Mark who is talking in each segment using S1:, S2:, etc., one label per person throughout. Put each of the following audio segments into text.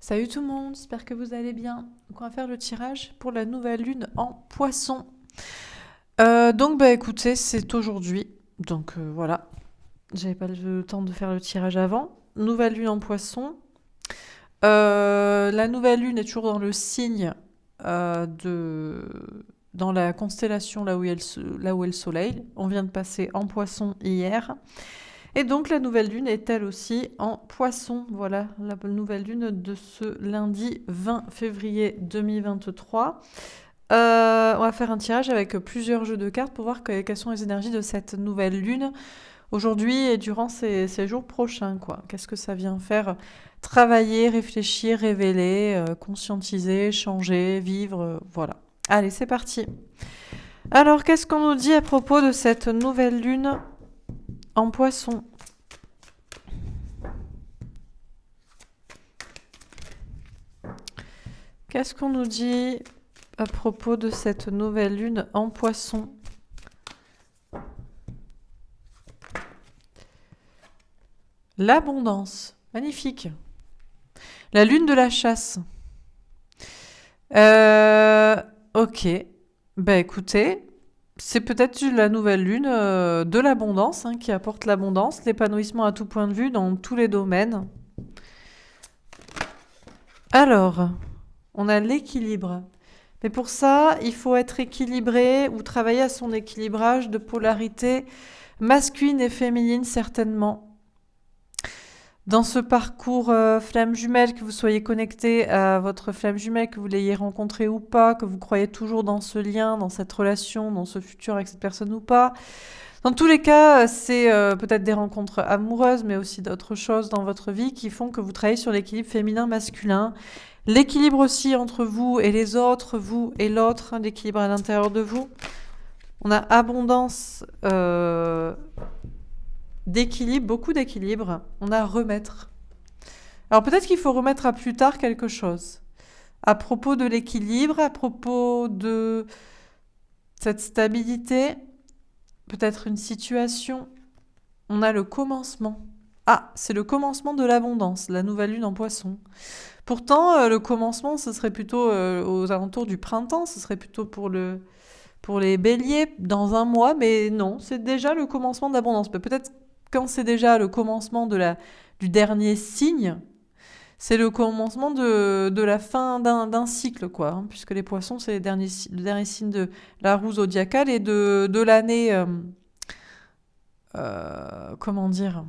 S1: Salut tout le monde, j'espère que vous allez bien. Donc on va faire le tirage pour la nouvelle lune en poisson. Écoutez, c'est aujourd'hui. Voilà, j'avais pas le temps de faire le tirage avant. Nouvelle lune en poisson. La nouvelle lune est toujours dans le signe de... dans la constellation là où est le soleil. On vient de passer en poisson hier. Et donc la nouvelle lune est elle aussi en poisson. Voilà la nouvelle lune de ce lundi 20 février 2023. On va faire un tirage avec plusieurs jeux de cartes pour voir quelles sont les énergies de cette nouvelle lune aujourd'hui et durant ces jours prochains, quoi. Qu'est-ce que ça vient faire? Travailler, réfléchir, révéler, conscientiser, changer, vivre, voilà. Allez, c'est parti. Alors, qu'est-ce qu'on nous dit à propos de cette nouvelle lune en poisson? Qu'est-ce qu'on nous dit à propos de cette nouvelle lune en poisson? L'abondance. Magnifique. La lune de la chasse. Ok. Bah écoutez, c'est peut-être la nouvelle lune de l'abondance qui apporte l'abondance, l'épanouissement à tout point de vue dans tous les domaines. Alors, on a l'équilibre. Mais pour ça, il faut être équilibré ou travailler à son équilibrage de polarité masculine et féminine certainement. Dans ce parcours flamme jumelle, que vous soyez connecté à votre flamme jumelle, que vous l'ayez rencontrée ou pas, que vous croyez toujours dans ce lien, dans cette relation, dans ce futur avec cette personne ou pas. Dans tous les cas, c'est peut-être des rencontres amoureuses, mais aussi d'autres choses dans votre vie qui font que vous travaillez sur l'équilibre féminin-masculin. L'équilibre aussi entre vous et les autres, vous et l'autre, l'équilibre à l'intérieur de vous. On a abondance d'équilibre, beaucoup d'équilibre. On a remettre. Alors peut-être qu'il faut remettre à plus tard quelque chose. À propos de l'équilibre, à propos de cette stabilité, peut-être une situation. On a le commencement. Ah, c'est le commencement de l'abondance, la nouvelle lune en poisson. Pourtant, le commencement, ce serait plutôt aux alentours du printemps, ce serait plutôt pour les béliers dans un mois, mais non, c'est déjà le commencement de l'abondance. Peut-être quand c'est déjà le commencement du dernier signe, c'est le commencement de la fin d'un cycle, quoi. Puisque les poissons, c'est le dernier signe de la roue zodiacale et de l'année... comment dire,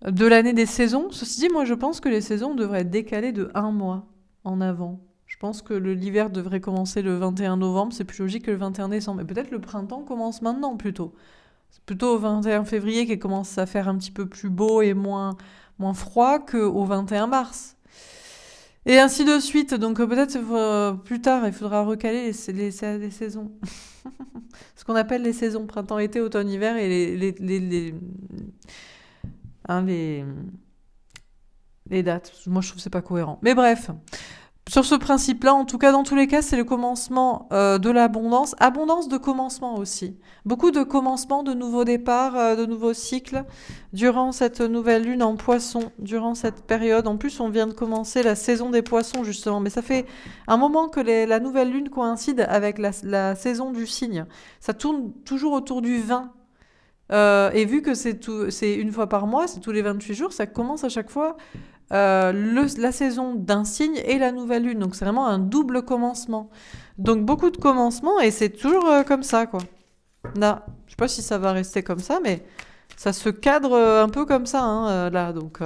S1: de l'année des saisons. Ceci dit, moi je pense que les saisons devraient être décalées de un mois en avant. Je pense que l'hiver devrait commencer le 21 novembre, c'est plus logique que le 21 décembre. Mais peut-être le printemps commence maintenant plutôt. C'est plutôt au 21 février qu'il commence à faire un petit peu plus beau et moins froid qu'au 21 mars. Et ainsi de suite. Donc peut-être plus tard, il faudra recaler les saisons. Ce qu'on appelle les saisons, printemps, été, automne, hiver et hein, les dates. Moi, je trouve que c'est pas cohérent. Mais bref, sur ce principe-là, en tout cas, dans tous les cas, c'est le commencement de l'abondance. Abondance de commencement aussi. Beaucoup de commencements, de nouveaux départs, de nouveaux cycles durant cette nouvelle lune en poisson, durant cette période. En plus, on vient de commencer la saison des poissons, justement. Mais ça fait un moment que la nouvelle lune coïncide avec la saison du cygne. Ça tourne toujours autour du 20. Et vu que c'est une fois par mois, c'est tous les 28 jours, ça commence à chaque fois la saison d'un signe et la nouvelle lune. Donc c'est vraiment un double commencement. Donc beaucoup de commencements et c'est toujours comme ça, quoi. Là, je sais pas si ça va rester comme ça, mais ça se cadre un peu comme ça, là. Donc,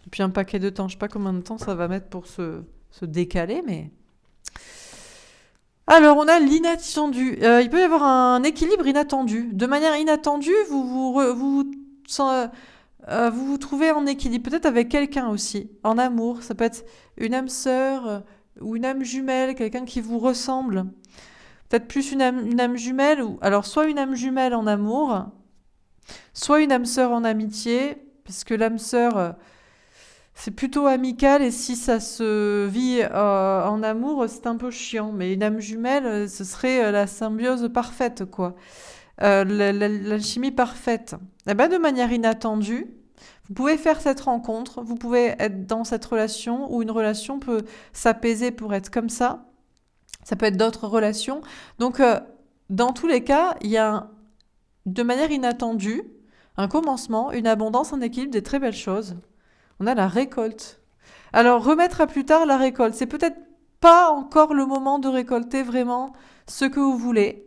S1: depuis un paquet de temps, je sais pas combien de temps ça va mettre pour se décaler, mais... Alors, on a l'inattendu. Il peut y avoir un équilibre inattendu. De manière inattendue, vous vous trouvez en équilibre, peut-être avec quelqu'un aussi, en amour. Ça peut être une âme sœur ou une âme jumelle, quelqu'un qui vous ressemble. Peut-être plus une âme jumelle, ou alors soit une âme jumelle en amour, soit une âme sœur en amitié, parce que l'âme sœur, c'est plutôt amical, et si ça se vit en amour, c'est un peu chiant. Mais une âme jumelle, ce serait la symbiose parfaite, quoi. L'alchimie parfaite. Eh ben, de manière inattendue, Vous pouvez faire cette rencontre, vous pouvez être dans cette relation où une relation peut s'apaiser pour être comme ça. Ça peut être d'autres relations. Donc, dans tous les cas, il y a de manière inattendue un commencement, une abondance, un équilibre, des très belles choses. On a la récolte. Alors, remettre à plus tard la récolte, c'est peut-être pas encore le moment de récolter vraiment ce que vous voulez.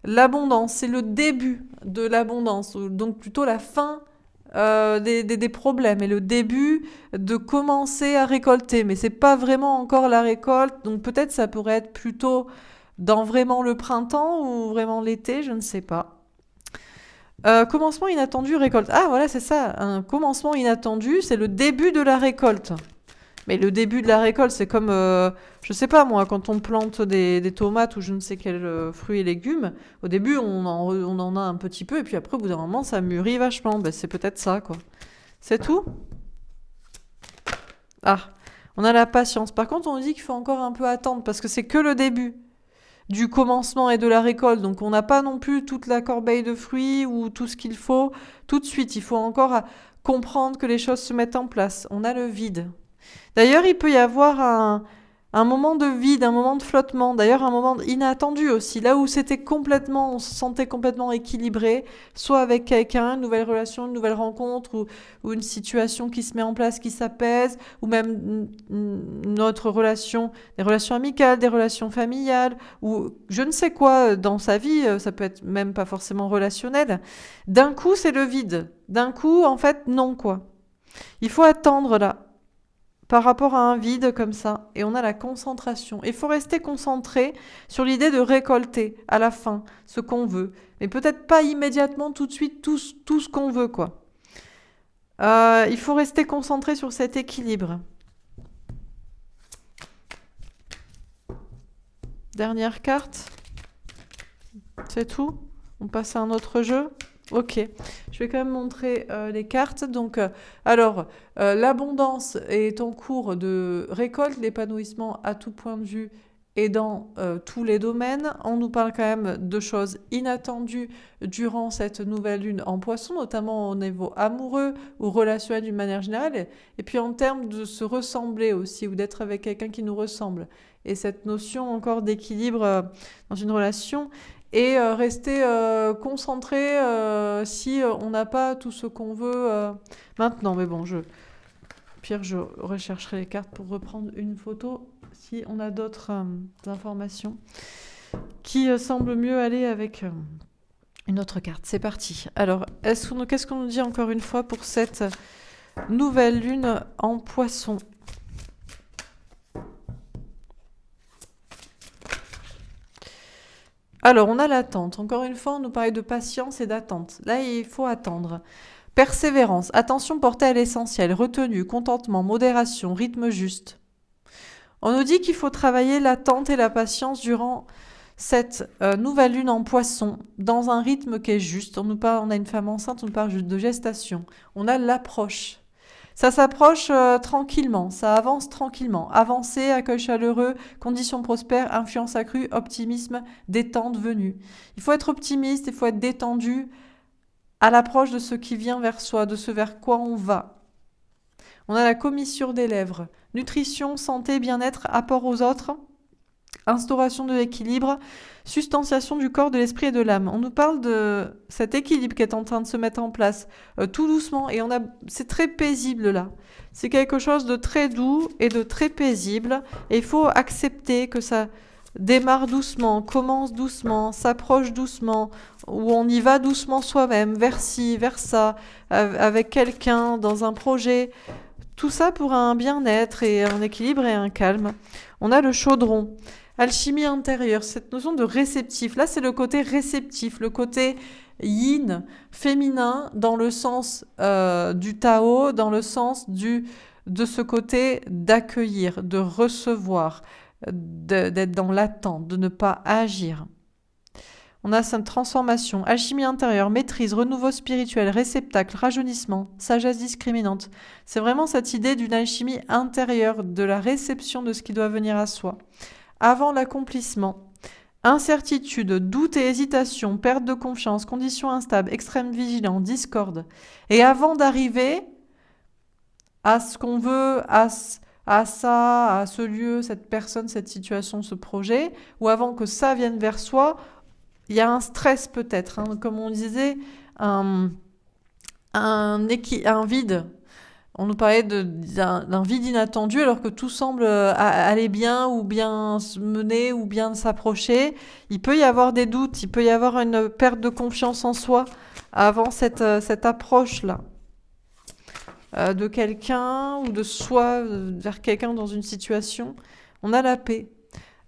S1: L'abondance, c'est le début de l'abondance, donc plutôt la fin des problèmes et le début de commencer à récolter. Mais c'est pas vraiment encore la récolte, donc peut-être ça pourrait être plutôt dans vraiment le printemps ou vraiment l'été, je ne sais pas. Commencement inattendu, récolte. Ah voilà, c'est ça. Un commencement inattendu, c'est le début de la récolte. Mais le début de la récolte, c'est comme, je sais pas moi, quand on plante des tomates ou je ne sais quels fruits et légumes, au début on en a un petit peu et puis après au bout d'un moment ça mûrit vachement. Ben, c'est peut-être ça quoi. C'est tout? Ah, on a la patience. Par contre on nous dit qu'il faut encore un peu attendre parce que c'est que le début du commencement et de la récolte. Donc on n'a pas non plus toute la corbeille de fruits ou tout ce qu'il faut tout de suite. Il faut encore comprendre que les choses se mettent en place. On a le vide. D'ailleurs, il peut y avoir un moment de vide, un moment de flottement, d'ailleurs un moment inattendu aussi, là où on se sentait complètement équilibré, soit avec quelqu'un, une nouvelle relation, une nouvelle rencontre, ou une situation qui se met en place, qui s'apaise, ou même notre relation, des relations amicales, des relations familiales, ou je ne sais quoi dans sa vie, ça peut être même pas forcément relationnel. D'un coup, c'est le vide. D'un coup, en fait, non, quoi. Il faut attendre là par rapport à un vide comme ça. Et on a la concentration. Il faut rester concentré sur l'idée de récolter à la fin ce qu'on veut. Mais peut-être pas immédiatement tout de suite tout ce qu'on veut, quoi. Il faut rester concentré sur cet équilibre. Dernière carte. C'est tout? On passe à un autre jeu? Ok, je vais quand même montrer les cartes. Donc, l'abondance est en cours de récolte, l'épanouissement à tout point de vue et dans tous les domaines. On nous parle quand même de choses inattendues durant cette nouvelle lune en poisson, notamment au niveau amoureux ou relationnel d'une manière générale. Et puis en termes de se ressembler aussi, ou d'être avec quelqu'un qui nous ressemble. Et cette notion encore d'équilibre dans une relation et rester concentré si on n'a pas tout ce qu'on veut maintenant. Mais bon, pire, je rechercherai les cartes pour reprendre une photo si on a d'autres informations qui semblent mieux aller avec une autre carte. C'est parti. Alors, qu'est-ce qu'on nous dit encore une fois pour cette nouvelle lune en poisson ? Alors, on a l'attente. Encore une fois, on nous parlait de patience et d'attente. Là, il faut attendre. Persévérance, attention portée à l'essentiel, retenue, contentement, modération, rythme juste. On nous dit qu'il faut travailler l'attente et la patience durant cette nouvelle lune en poisson, dans un rythme qui est juste. On a une femme enceinte, on nous parle de gestation. On a l'approche. Ça s'approche tranquillement, ça avance tranquillement. Avancée, accueil chaleureux, conditions prospères, influence accrue, optimisme, détente venue. Il faut être optimiste, il faut être détendu à l'approche de ce qui vient vers soi, de ce vers quoi on va. On a la commissure des lèvres. Nutrition, santé, bien-être, apport aux autres, instauration de l'équilibre, substantiation du corps, de l'esprit et de l'âme. On nous parle de cet équilibre qui est en train de se mettre en place tout doucement et c'est très paisible là. C'est quelque chose de très doux et de très paisible et il faut accepter que ça démarre doucement, commence doucement, s'approche doucement, où on y va doucement soi-même, vers ci, vers ça, avec quelqu'un, dans un projet. Tout ça pour un bien-être et un équilibre et un calme. On a le chaudron. Alchimie intérieure, cette notion de réceptif. Là, c'est le côté réceptif, le côté yin, féminin, dans le sens du Tao, dans le sens de ce côté d'accueillir, de recevoir, d'être dans l'attente, de ne pas agir. On a cette transformation, alchimie intérieure, maîtrise, renouveau spirituel, réceptacle, rajeunissement, sagesse discriminante. C'est vraiment cette idée d'une alchimie intérieure, de la réception de ce qui doit venir à soi. Avant l'accomplissement, Incertitude, doute et hésitation, perte de confiance, conditions instables, extrême vigilance, discorde. Et avant d'arriver à ce qu'on veut, à ça, à ce lieu, cette personne, cette situation, ce projet, ou avant que ça vienne vers soi, il y a un stress peut-être, hein, comme on disait, un, un vide. On nous parlait d'un vide inattendu alors que tout semble aller bien ou bien se mener ou bien s'approcher. Il peut y avoir des doutes, il peut y avoir une perte de confiance en soi avant cette approche-là de quelqu'un ou de soi vers quelqu'un dans une situation. On a la paix.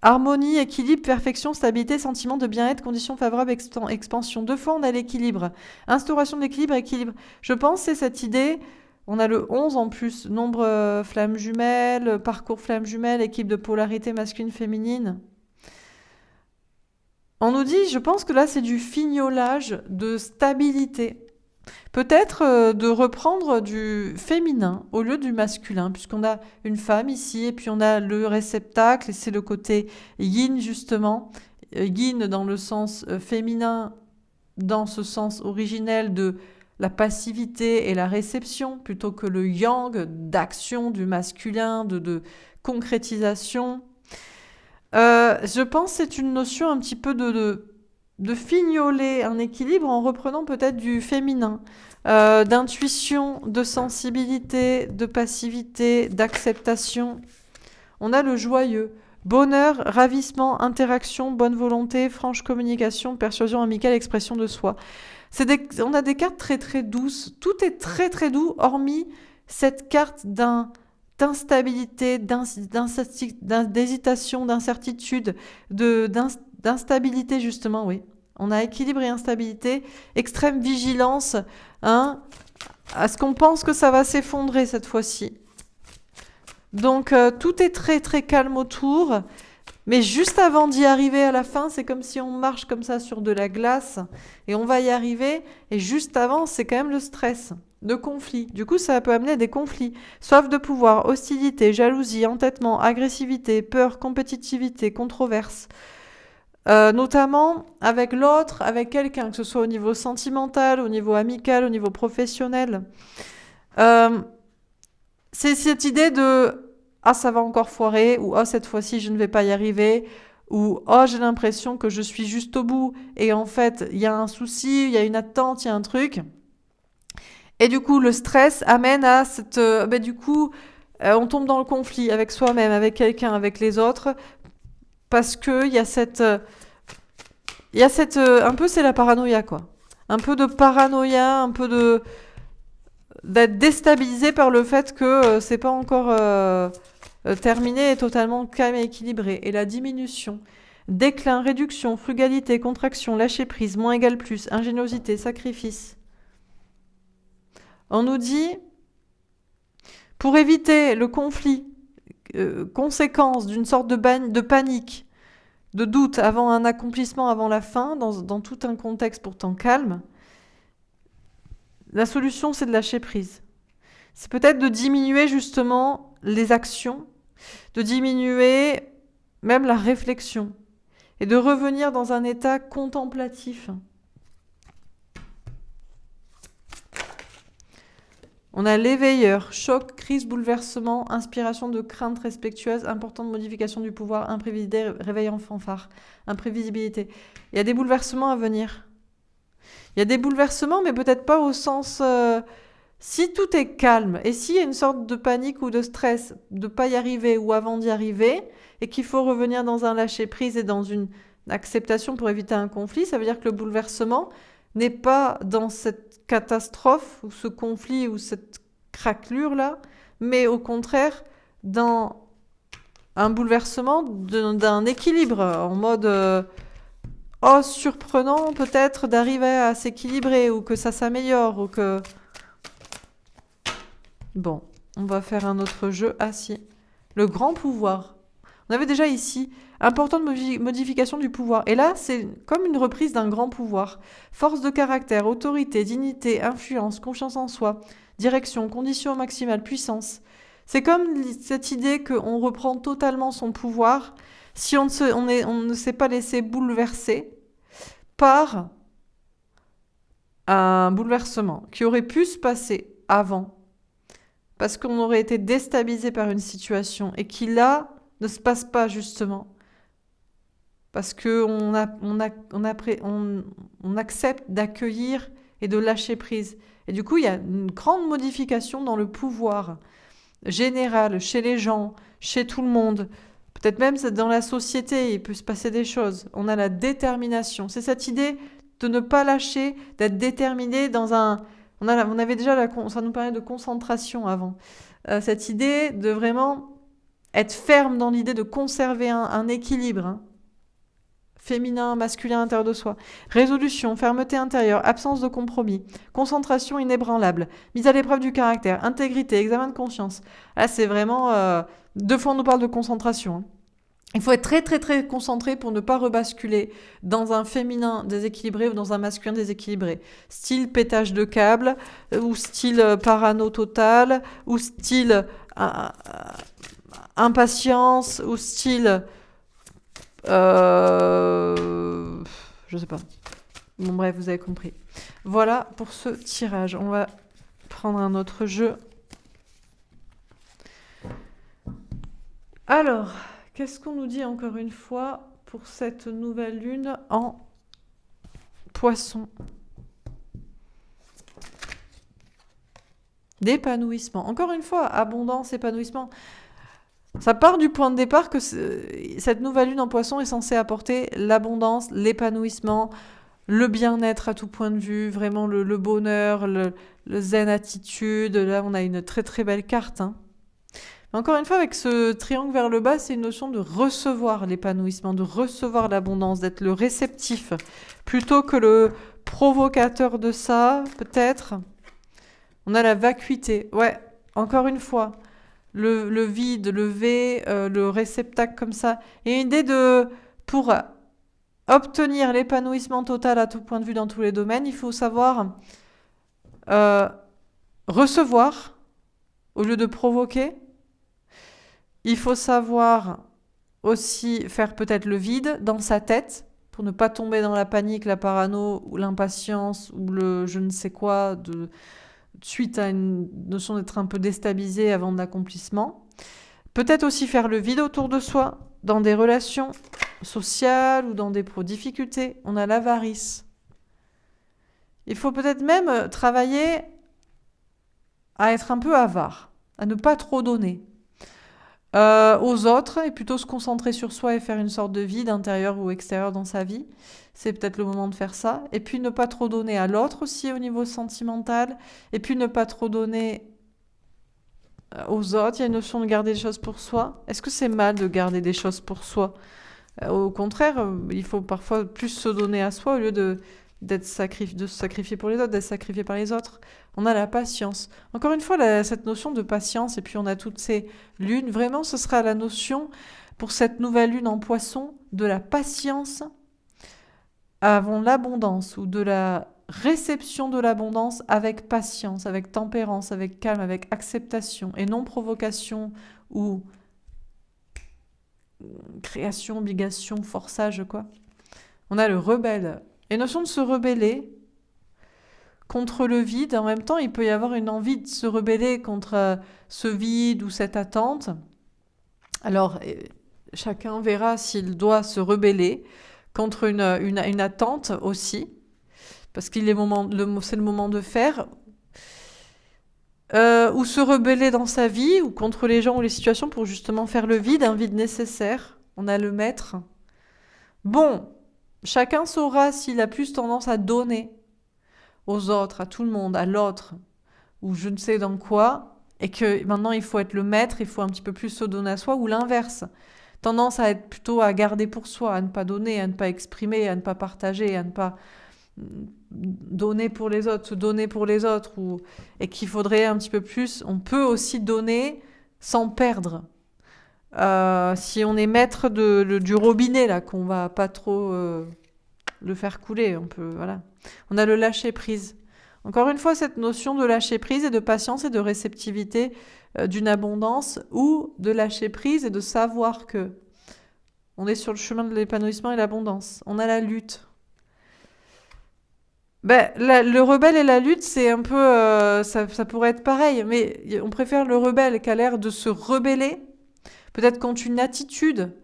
S1: Harmonie, équilibre, perfection, stabilité, sentiment de bien-être, conditions favorables, expansion. Deux fois, on a l'équilibre. Instauration de l'équilibre, équilibre. Je pense que c'est cette idée. On a le 11 en plus, nombre flammes jumelles, parcours flammes jumelles, équipe de polarité masculine-féminine. On nous dit, je pense que là, c'est du fignolage de stabilité. Peut-être de reprendre du féminin au lieu du masculin, puisqu'on a une femme ici, et puis on a le réceptacle, et c'est le côté yin justement. Yin dans le sens féminin, dans ce sens originel de la passivité et la réception, plutôt que le yang d'action du masculin, de concrétisation. Je pense que c'est une notion un petit peu de fignoler un équilibre en reprenant peut-être du féminin, d'intuition, de sensibilité, de passivité, d'acceptation. On a le joyeux. Bonheur, ravissement, interaction, bonne volonté, franche communication, persuasion amicale, expression de soi. On a des cartes très très douces. Tout est très très doux, hormis cette carte d'instabilité, d'hésitation, d'incertitude, d'instabilité justement, oui. On a équilibre et instabilité, extrême vigilance, hein, à ce qu'on pense que ça va s'effondrer cette fois-ci. Donc tout est très très calme autour, mais juste avant d'y arriver à la fin, c'est comme si on marche comme ça sur de la glace et on va y arriver, et juste avant, c'est quand même le stress, de conflit. Du coup, ça peut amener des conflits. Soif de pouvoir, hostilité, jalousie, entêtement, agressivité, peur, compétitivité, controverse. Notamment avec l'autre, avec quelqu'un, que ce soit au niveau sentimental, au niveau amical, au niveau professionnel. C'est cette idée de « Ah, ça va encore foirer » ou « Ah, cette fois-ci, je ne vais pas y arriver » ou « Oh, j'ai l'impression que je suis juste au bout et en fait, il y a un souci, il y a une attente, il y a un truc. » Et du coup, le stress amène à cette... on tombe dans le conflit avec soi-même, avec quelqu'un, avec les autres, parce qu'il y a cette... un peu, c'est la paranoïa, quoi. Un peu de paranoïa, un peu d'être déstabilisé par le fait que c'est pas encore terminé et totalement calme et équilibré. Et la diminution, déclin, réduction, frugalité, contraction, lâcher prise, moins égale plus, ingéniosité, sacrifice. On nous dit, pour éviter le conflit, conséquence d'une sorte de panique, de doute avant un accomplissement, avant la fin, dans tout un contexte pourtant calme, la solution, c'est de lâcher prise. C'est peut-être de diminuer justement les actions, de diminuer même la réflexion, et de revenir dans un état contemplatif. On a l'éveilleur, choc, crise, bouleversement, inspiration de crainte respectueuse, importante modification du pouvoir, imprévisibilité, réveil en fanfare, imprévisibilité. Il y a des bouleversements à venir. Il y a des bouleversements, mais peut-être pas au sens... si tout est calme, et s'il y a une sorte de panique ou de stress de ne pas y arriver ou avant d'y arriver, et qu'il faut revenir dans un lâcher-prise et dans une acceptation pour éviter un conflit, ça veut dire que le bouleversement n'est pas dans cette catastrophe ou ce conflit ou cette craquelure-là, mais au contraire dans un bouleversement d'un équilibre, en mode oh, surprenant peut-être d'arriver à s'équilibrer ou que ça s'améliore ou que... Bon, on va faire un autre jeu. Ah si, le grand pouvoir. On avait déjà ici, importante modification du pouvoir. Et là, c'est comme une reprise d'un grand pouvoir. Force de caractère, autorité, dignité, influence, confiance en soi, direction, conditions maximales, puissance. C'est comme cette idée qu'on reprend totalement son pouvoir. Si on ne s'est pas laissé bouleverser par un bouleversement qui aurait pu se passer avant, parce qu'on aurait été déstabilisé par une situation et qui là ne se passe pas justement, parce qu'on on accepte d'accueillir et de lâcher prise. Et du coup, il y a une grande modification dans le pouvoir général, chez les gens, chez tout le monde. Peut-être même dans la société, il peut se passer des choses. On a la détermination. C'est cette idée de ne pas lâcher, d'être déterminé dans un... On avait déjà ça nous parlait de concentration avant. Cette idée de vraiment être ferme dans l'idée de conserver un équilibre, hein. Féminin, masculin à l'intérieur de soi. Résolution, fermeté intérieure, absence de compromis, concentration inébranlable, mise à l'épreuve du caractère, intégrité, examen de conscience. Là, c'est vraiment... 2 fois, on nous parle de concentration, hein. Il faut être très très très concentré pour ne pas rebasculer dans un féminin déséquilibré ou dans un masculin déséquilibré. Style pétage de câble, ou style parano total, ou style impatience, ou style... je sais pas. Bon bref, vous avez compris. Voilà pour ce tirage. On va prendre un autre jeu. Alors... Qu'est-ce qu'on nous dit encore une fois pour cette nouvelle lune en Poisson? D'épanouissement. Encore une fois, abondance, épanouissement. Ça part du point de départ que cette nouvelle lune en Poisson est censée apporter l'abondance, l'épanouissement, le bien-être à tout point de vue, vraiment le bonheur, le zen attitude. Là, on a une très très belle carte, hein. Encore une fois, avec ce triangle vers le bas, c'est une notion de recevoir l'épanouissement, de recevoir l'abondance, d'être le réceptif, plutôt que le provocateur de ça, peut-être. On a la vacuité. Ouais, encore une fois, le vide, le V, le réceptacle comme ça. Et une idée pour obtenir l'épanouissement total à tout point de vue dans tous les domaines, il faut savoir recevoir au lieu de provoquer. Il faut savoir aussi faire peut-être le vide dans sa tête pour ne pas tomber dans la panique, la parano ou l'impatience ou le je ne sais quoi suite à une notion d'être un peu déstabilisé avant de l'accomplissement. Peut-être aussi faire le vide autour de soi dans des relations sociales ou dans des difficultés. On a l'avarice. Il faut peut-être même travailler à être un peu avare, à ne pas trop donner. Aux autres et plutôt se concentrer sur soi et faire une sorte de vide intérieur ou extérieur dans sa vie. C'est peut-être le moment de faire ça. Et puis ne pas trop donner à l'autre aussi au niveau sentimental. Et puis ne pas trop donner aux autres. Il y a une notion de garder des choses pour soi. Est-ce que c'est mal de garder des choses pour soi? Au contraire, il faut parfois plus se donner à soi au lieu de se sacrifier pour les autres, d'être sacrifié par les autres. On a la patience. Encore une fois, cette notion de patience, et puis on a toutes ces lunes. Vraiment, ce sera la notion, pour cette nouvelle lune en Poisson, de la patience avant l'abondance, ou de la réception de l'abondance avec patience, avec tempérance, avec calme, avec acceptation, et non provocation ou création, obligation, forçage, quoi. On a le rebelle. Et notion de se rebeller contre le vide, en même temps, il peut y avoir une envie de se rebeller contre ce vide ou cette attente. Alors, chacun verra s'il doit se rebeller contre une attente aussi, parce c'est le moment de faire, ou se rebeller dans sa vie, ou contre les gens ou les situations pour justement faire le vide, un vide nécessaire. On a le maître. Bon, chacun saura s'il a plus tendance à donner aux autres, à tout le monde, à l'autre, ou je ne sais dans quoi, et que maintenant il faut être le maître, il faut un petit peu plus se donner à soi, ou l'inverse. Tendance à être plutôt à garder pour soi, à ne pas donner, à ne pas exprimer, à ne pas partager, à ne pas donner pour les autres, se donner pour les autres, et qu'il faudrait un petit peu plus. On peut aussi donner sans perdre. Si on est maître du robinet, là, qu'on va pas trop le faire couler, voilà. On a le lâcher prise. Encore une fois, cette notion de lâcher prise et de patience et de réceptivité d'une abondance, ou de lâcher prise et de savoir que On est sur le chemin de l'épanouissement et l'abondance. On a la lutte. Ben, le rebelle et la lutte, c'est un peu... ça pourrait être pareil, mais on préfère le rebelle qui a l'air de se rebeller, peut-être contre une attitude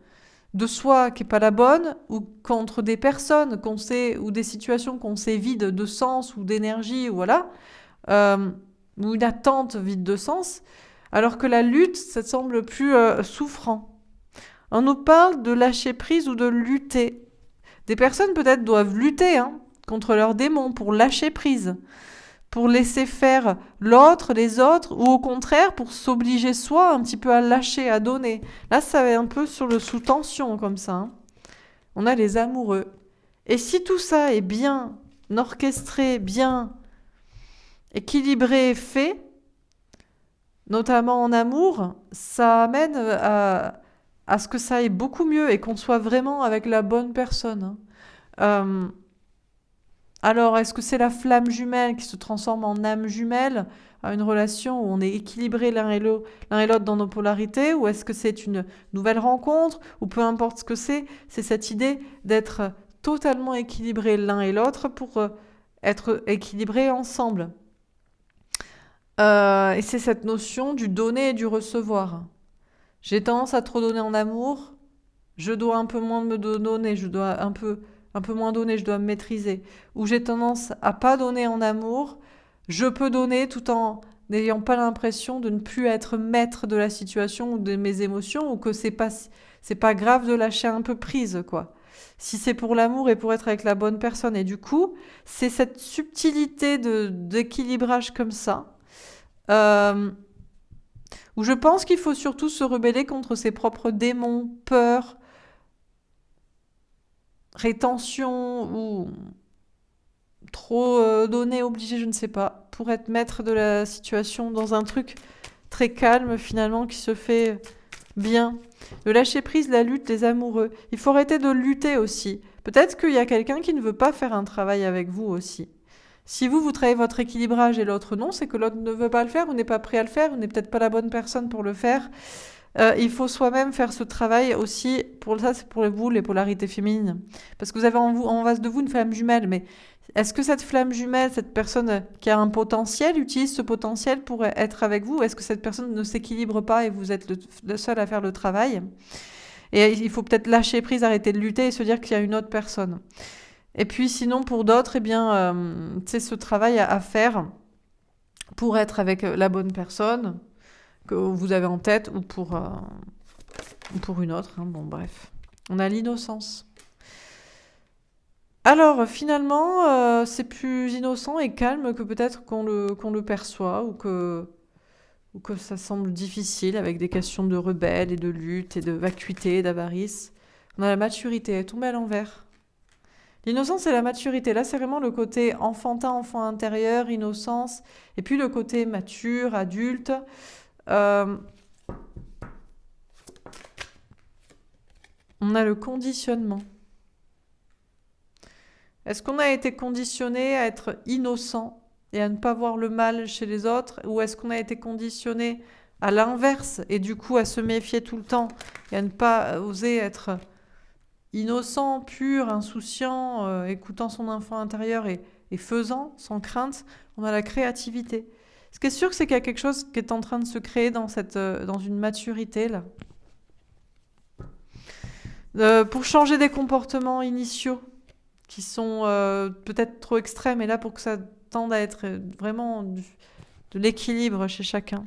S1: de soi qui est pas la bonne, ou contre des personnes qu'on sait, ou des situations qu'on sait vides de sens ou d'énergie, voilà, euh, ou une attente vide de sens, alors que la lutte, ça semble plus souffrant. On nous parle de lâcher prise ou de lutter. Des personnes peut-être doivent lutter contre leurs démons pour lâcher prise, pour laisser faire l'autre, les autres, ou au contraire pour s'obliger soi un petit peu à lâcher, à donner. Là, ça va un peu sur le sous-tension comme ça. On a les amoureux. Et si tout ça est bien orchestré, bien équilibré, fait, notamment en amour, ça amène à ce que ça aille beaucoup mieux et qu'on soit vraiment avec la bonne personne. Alors, est-ce que c'est la flamme jumelle qui se transforme en âme jumelle à une relation où on est équilibré l'un et l'autre dans nos polarités, ou est-ce que c'est une nouvelle rencontre, ou peu importe ce que c'est cette idée d'être totalement équilibré l'un et l'autre pour être équilibrés ensemble. Et c'est cette notion du donner et du recevoir. J'ai tendance à trop donner en amour, je dois un peu moins me donner, je dois un peu moins donner, je dois me maîtriser. Ou j'ai tendance à pas donner en amour, je peux donner tout en n'ayant pas l'impression de ne plus être maître de la situation ou de mes émotions, ou que c'est pas grave de lâcher un peu prise, quoi. Si c'est pour l'amour et pour être avec la bonne personne. Et du coup, c'est cette subtilité d'équilibrage comme ça, où je pense qu'il faut surtout se rebeller contre ses propres démons, peurs, rétention ou trop donné, obligé, je ne sais pas, pour être maître de la situation dans un truc très calme finalement qui se fait bien. Le lâcher prise, la lutte des amoureux. Il faut arrêter de lutter aussi. Peut-être qu'il y a quelqu'un qui ne veut pas faire un travail avec vous aussi. Si vous travaillez votre équilibrage et l'autre non, c'est que l'autre ne veut pas le faire ou n'est pas prêt à le faire ou n'est peut-être pas la bonne personne pour le faire. Il faut soi-même faire ce travail aussi. Pour ça, c'est pour vous, les polarités féminines. Parce que vous avez en face de vous une flamme jumelle. Mais est-ce que cette flamme jumelle, cette personne qui a un potentiel, utilise ce potentiel pour être avec vous? Est-ce que cette personne ne s'équilibre pas et vous êtes le seul à faire le travail? Et il faut peut-être lâcher prise, arrêter de lutter et se dire qu'il y a une autre personne. Et puis sinon, pour d'autres, eh bien, c'est ce travail à faire pour être avec la bonne personne que vous avez en tête ou pour une autre. Bon, bref. On a l'innocence. Alors, finalement, c'est plus innocent et calme que peut-être qu'on le perçoit ou que ça semble difficile avec des questions de rebelle et de lutte et de vacuité, d'avarice. On a la maturité, elle est tombée à l'envers. L'innocence et la maturité, là c'est vraiment le côté enfantin, enfant intérieur, innocence, et puis le côté mature, adulte. On a le conditionnement. Est-ce qu'on a été conditionné à être innocent et à ne pas voir le mal chez les autres, ou est-ce qu'on a été conditionné à l'inverse et du coup à se méfier tout le temps et à ne pas oser être innocent, pur, insouciant, écoutant son enfant intérieur et faisant, sans crainte? On a la créativité. Ce qui est sûr, c'est qu'il y a quelque chose qui est en train de se créer dans une maturité là. Pour changer des comportements initiaux qui sont peut-être trop extrêmes, et là pour que ça tende à être vraiment de l'équilibre chez chacun.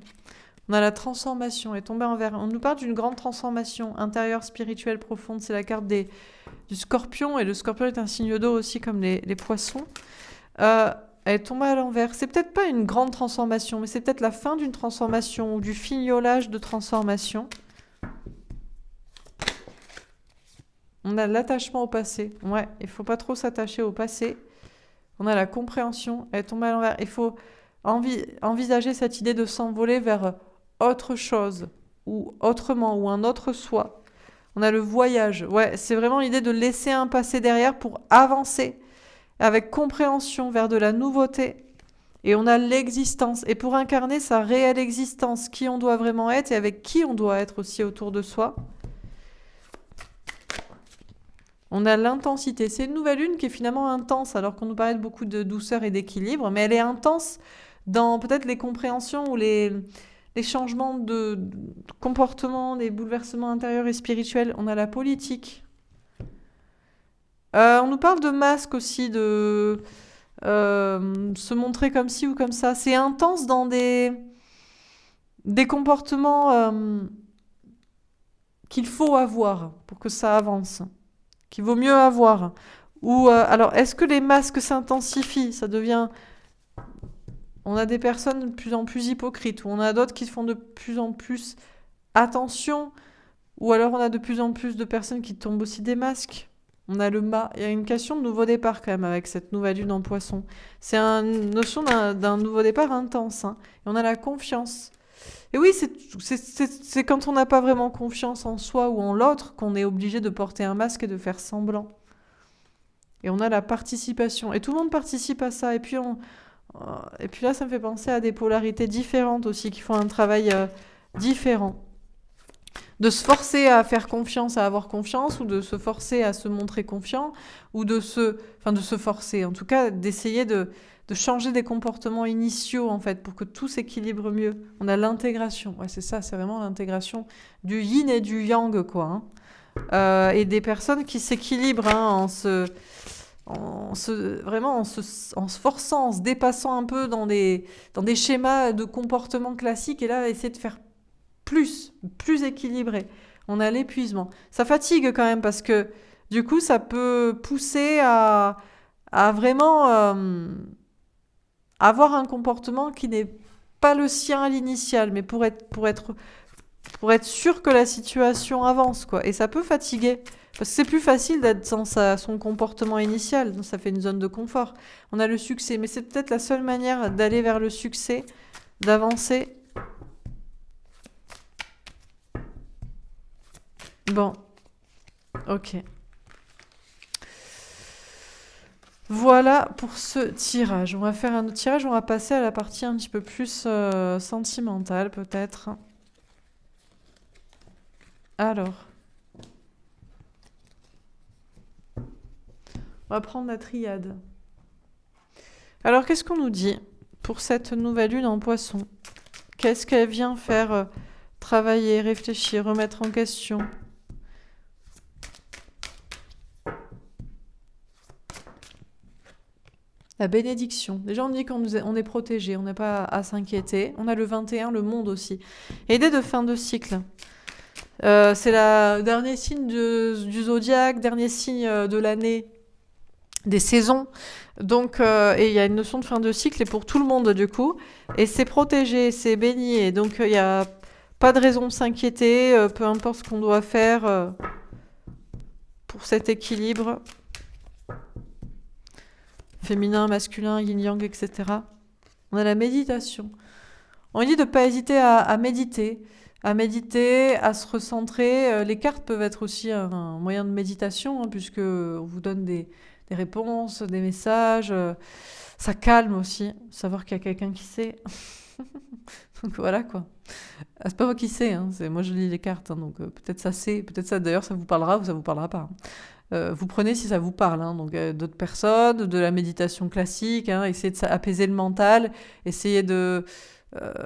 S1: On a la transformation, elle est tombée en vert. On nous parle d'une grande transformation intérieure, spirituelle, profonde. C'est la carte du scorpion, et le scorpion est un signe d'eau aussi comme les poissons. Elle est tombée à l'envers. C'est peut-être pas une grande transformation, mais c'est peut-être la fin d'une transformation ou du fignolage de transformation. On a l'attachement au passé. Ouais, il faut pas trop s'attacher au passé. On a la compréhension, elle est tombée à l'envers. Il faut envisager cette idée de s'envoler vers autre chose, ou autrement, ou un autre soi. On a le voyage. Ouais, c'est vraiment l'idée de laisser un passé derrière pour avancer avec compréhension vers de la nouveauté. Et on a l'existence. Et pour incarner sa réelle existence, qui on doit vraiment être et avec qui on doit être aussi autour de soi. On a l'intensité. C'est une nouvelle lune qui est finalement intense, alors qu'on nous parlait de beaucoup de douceur et d'équilibre, mais elle est intense dans peut-être les compréhensions ou les changements de comportement, des bouleversements intérieurs et spirituels. On a la politique. On nous parle de masque aussi, de se montrer comme ci ou comme ça. C'est intense dans des comportements qu'il faut avoir pour que ça avance, qu'il vaut mieux avoir. Ou alors, est-ce que les masques s'intensifient? Ça devient. On a des personnes de plus en plus hypocrites, ou on a d'autres qui font de plus en plus attention, ou alors on a de plus en plus de personnes qui tombent aussi des masques. On a le mât. Il y a une question de nouveau départ quand même avec cette nouvelle lune en poisson. C'est une notion d'un nouveau départ intense, hein. Et on a la confiance. Et oui, c'est quand on n'a pas vraiment confiance en soi ou en l'autre qu'on est obligé de porter un masque et de faire semblant. Et on a la participation. Et tout le monde participe à ça. Et puis là, ça me fait penser à des polarités différentes aussi qui font un travail différent. De se forcer à faire confiance, à avoir confiance, ou de se forcer à se montrer confiant, ou de se forcer, en tout cas, d'essayer de changer des comportements initiaux, en fait, pour que tout s'équilibre mieux. On a l'intégration. Ouais, c'est ça, c'est vraiment l'intégration du yin et du yang, quoi, hein. Et des personnes qui s'équilibrent, hein, vraiment en se forçant, en se dépassant un peu dans des schémas de comportement classiques, et là, essayer de faire plus équilibré. On a l'épuisement. Ça fatigue quand même parce que du coup, ça peut pousser à vraiment avoir un comportement qui n'est pas le sien à l'initial, mais pour être sûr que la situation avance, quoi. Et ça peut fatiguer. Parce que c'est plus facile d'être dans son comportement initial, donc ça fait une zone de confort. On a le succès, mais c'est peut-être la seule manière d'aller vers le succès, d'avancer. Bon, ok. Voilà pour ce tirage. On va faire un autre tirage, on va passer à la partie un petit peu plus sentimentale peut-être. Alors, on va prendre la triade. Alors, qu'est-ce qu'on nous dit pour cette nouvelle lune en poisson? Qu'est-ce qu'elle vient faire travailler, réfléchir, remettre en question? La bénédiction. Déjà, on dit on est protégé, on n'a pas à s'inquiéter. On a le 21, le monde aussi. Aidé de fin de cycle. C'est le dernier signe du zodiaque, dernier signe de l'année, des saisons. Donc, et il y a une notion de fin de cycle, et pour tout le monde, du coup. Et c'est protégé, c'est béni. Et donc, il n'y a pas de raison de s'inquiéter, peu importe ce qu'on doit faire pour cet équilibre. Féminin, masculin, yin-yang, etc. On a la méditation. On dit de ne pas hésiter à méditer, à se recentrer. Les cartes peuvent être aussi un moyen de méditation, hein, puisque on vous donne des réponses, des messages. Ça calme aussi, savoir qu'il y a quelqu'un qui sait. Donc voilà quoi. C'est pas moi qui sais, hein, moi je lis les cartes, hein, donc peut-être ça sait, peut-être ça d'ailleurs ça vous parlera ou ça vous parlera pas, hein. Vous prenez si ça vous parle, hein, donc d'autres personnes, de la méditation classique, hein, essayez d'apaiser le mental, essayez de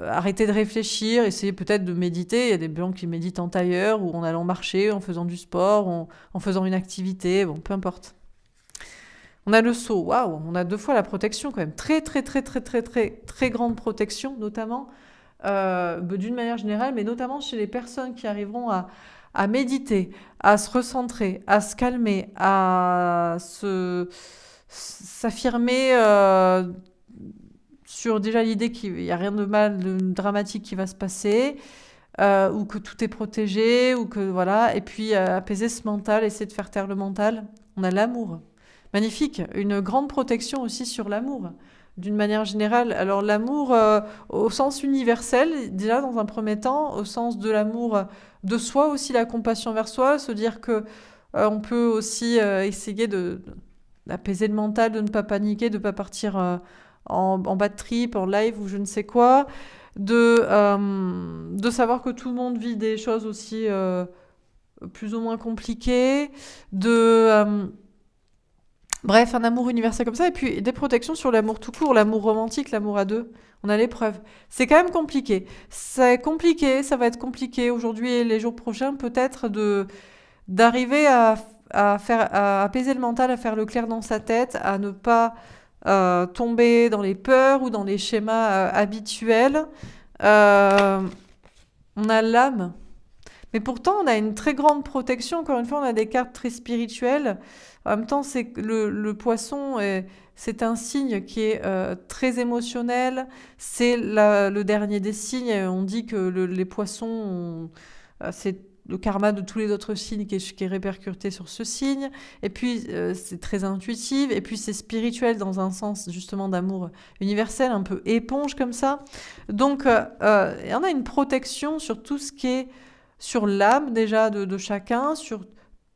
S1: arrêter de réfléchir, essayez peut-être de méditer. Il y a des gens qui méditent en tailleur ou en allant marcher, en faisant du sport, en faisant une activité, bon, peu importe. On a le sceau, waouh, on a 2 fois la protection quand même, très très très très très très très grande protection, notamment d'une manière générale, mais notamment chez les personnes qui arriveront à méditer, à se recentrer, à se calmer, à s'affirmer sur déjà l'idée qu'il n'y a rien de mal, de dramatique qui va se passer, ou que tout est protégé, ou que voilà, et puis apaiser ce mental, essayer de faire taire le mental. On a l'amour. Magnifique, une grande protection aussi sur l'amour, d'une manière générale. Alors l'amour au sens universel, déjà dans un premier temps, au sens de l'amour de soi aussi, la compassion vers soi, se dire que on peut aussi essayer d'apaiser le mental, de ne pas paniquer, de ne pas partir en bad trip, en live ou je ne sais quoi, de savoir que tout le monde vit des choses aussi plus ou moins compliqué, de... bref, un amour universel comme ça, et puis des protections sur l'amour tout court, l'amour romantique, l'amour à deux. On a l'épreuve. C'est quand même compliqué. C'est compliqué, ça va être compliqué aujourd'hui et les jours prochains, peut-être d'arriver à apaiser le mental, à faire le clair dans sa tête, à ne pas tomber dans les peurs ou dans les schémas habituels. Euh, on a l'âme, mais pourtant on a une très grande protection. Encore une fois, on a des cartes très spirituelles. En même temps, c'est que le poisson, c'est un signe qui est très émotionnel. C'est le dernier des signes. On dit que les poissons, c'est le karma de tous les autres signes qui est répercuté sur ce signe. Et puis, c'est très intuitif. Et puis, c'est spirituel dans un sens, justement, d'amour universel, un peu éponge comme ça. Donc, on a une protection sur tout ce qui est sur l'âme, déjà, de chacun, sur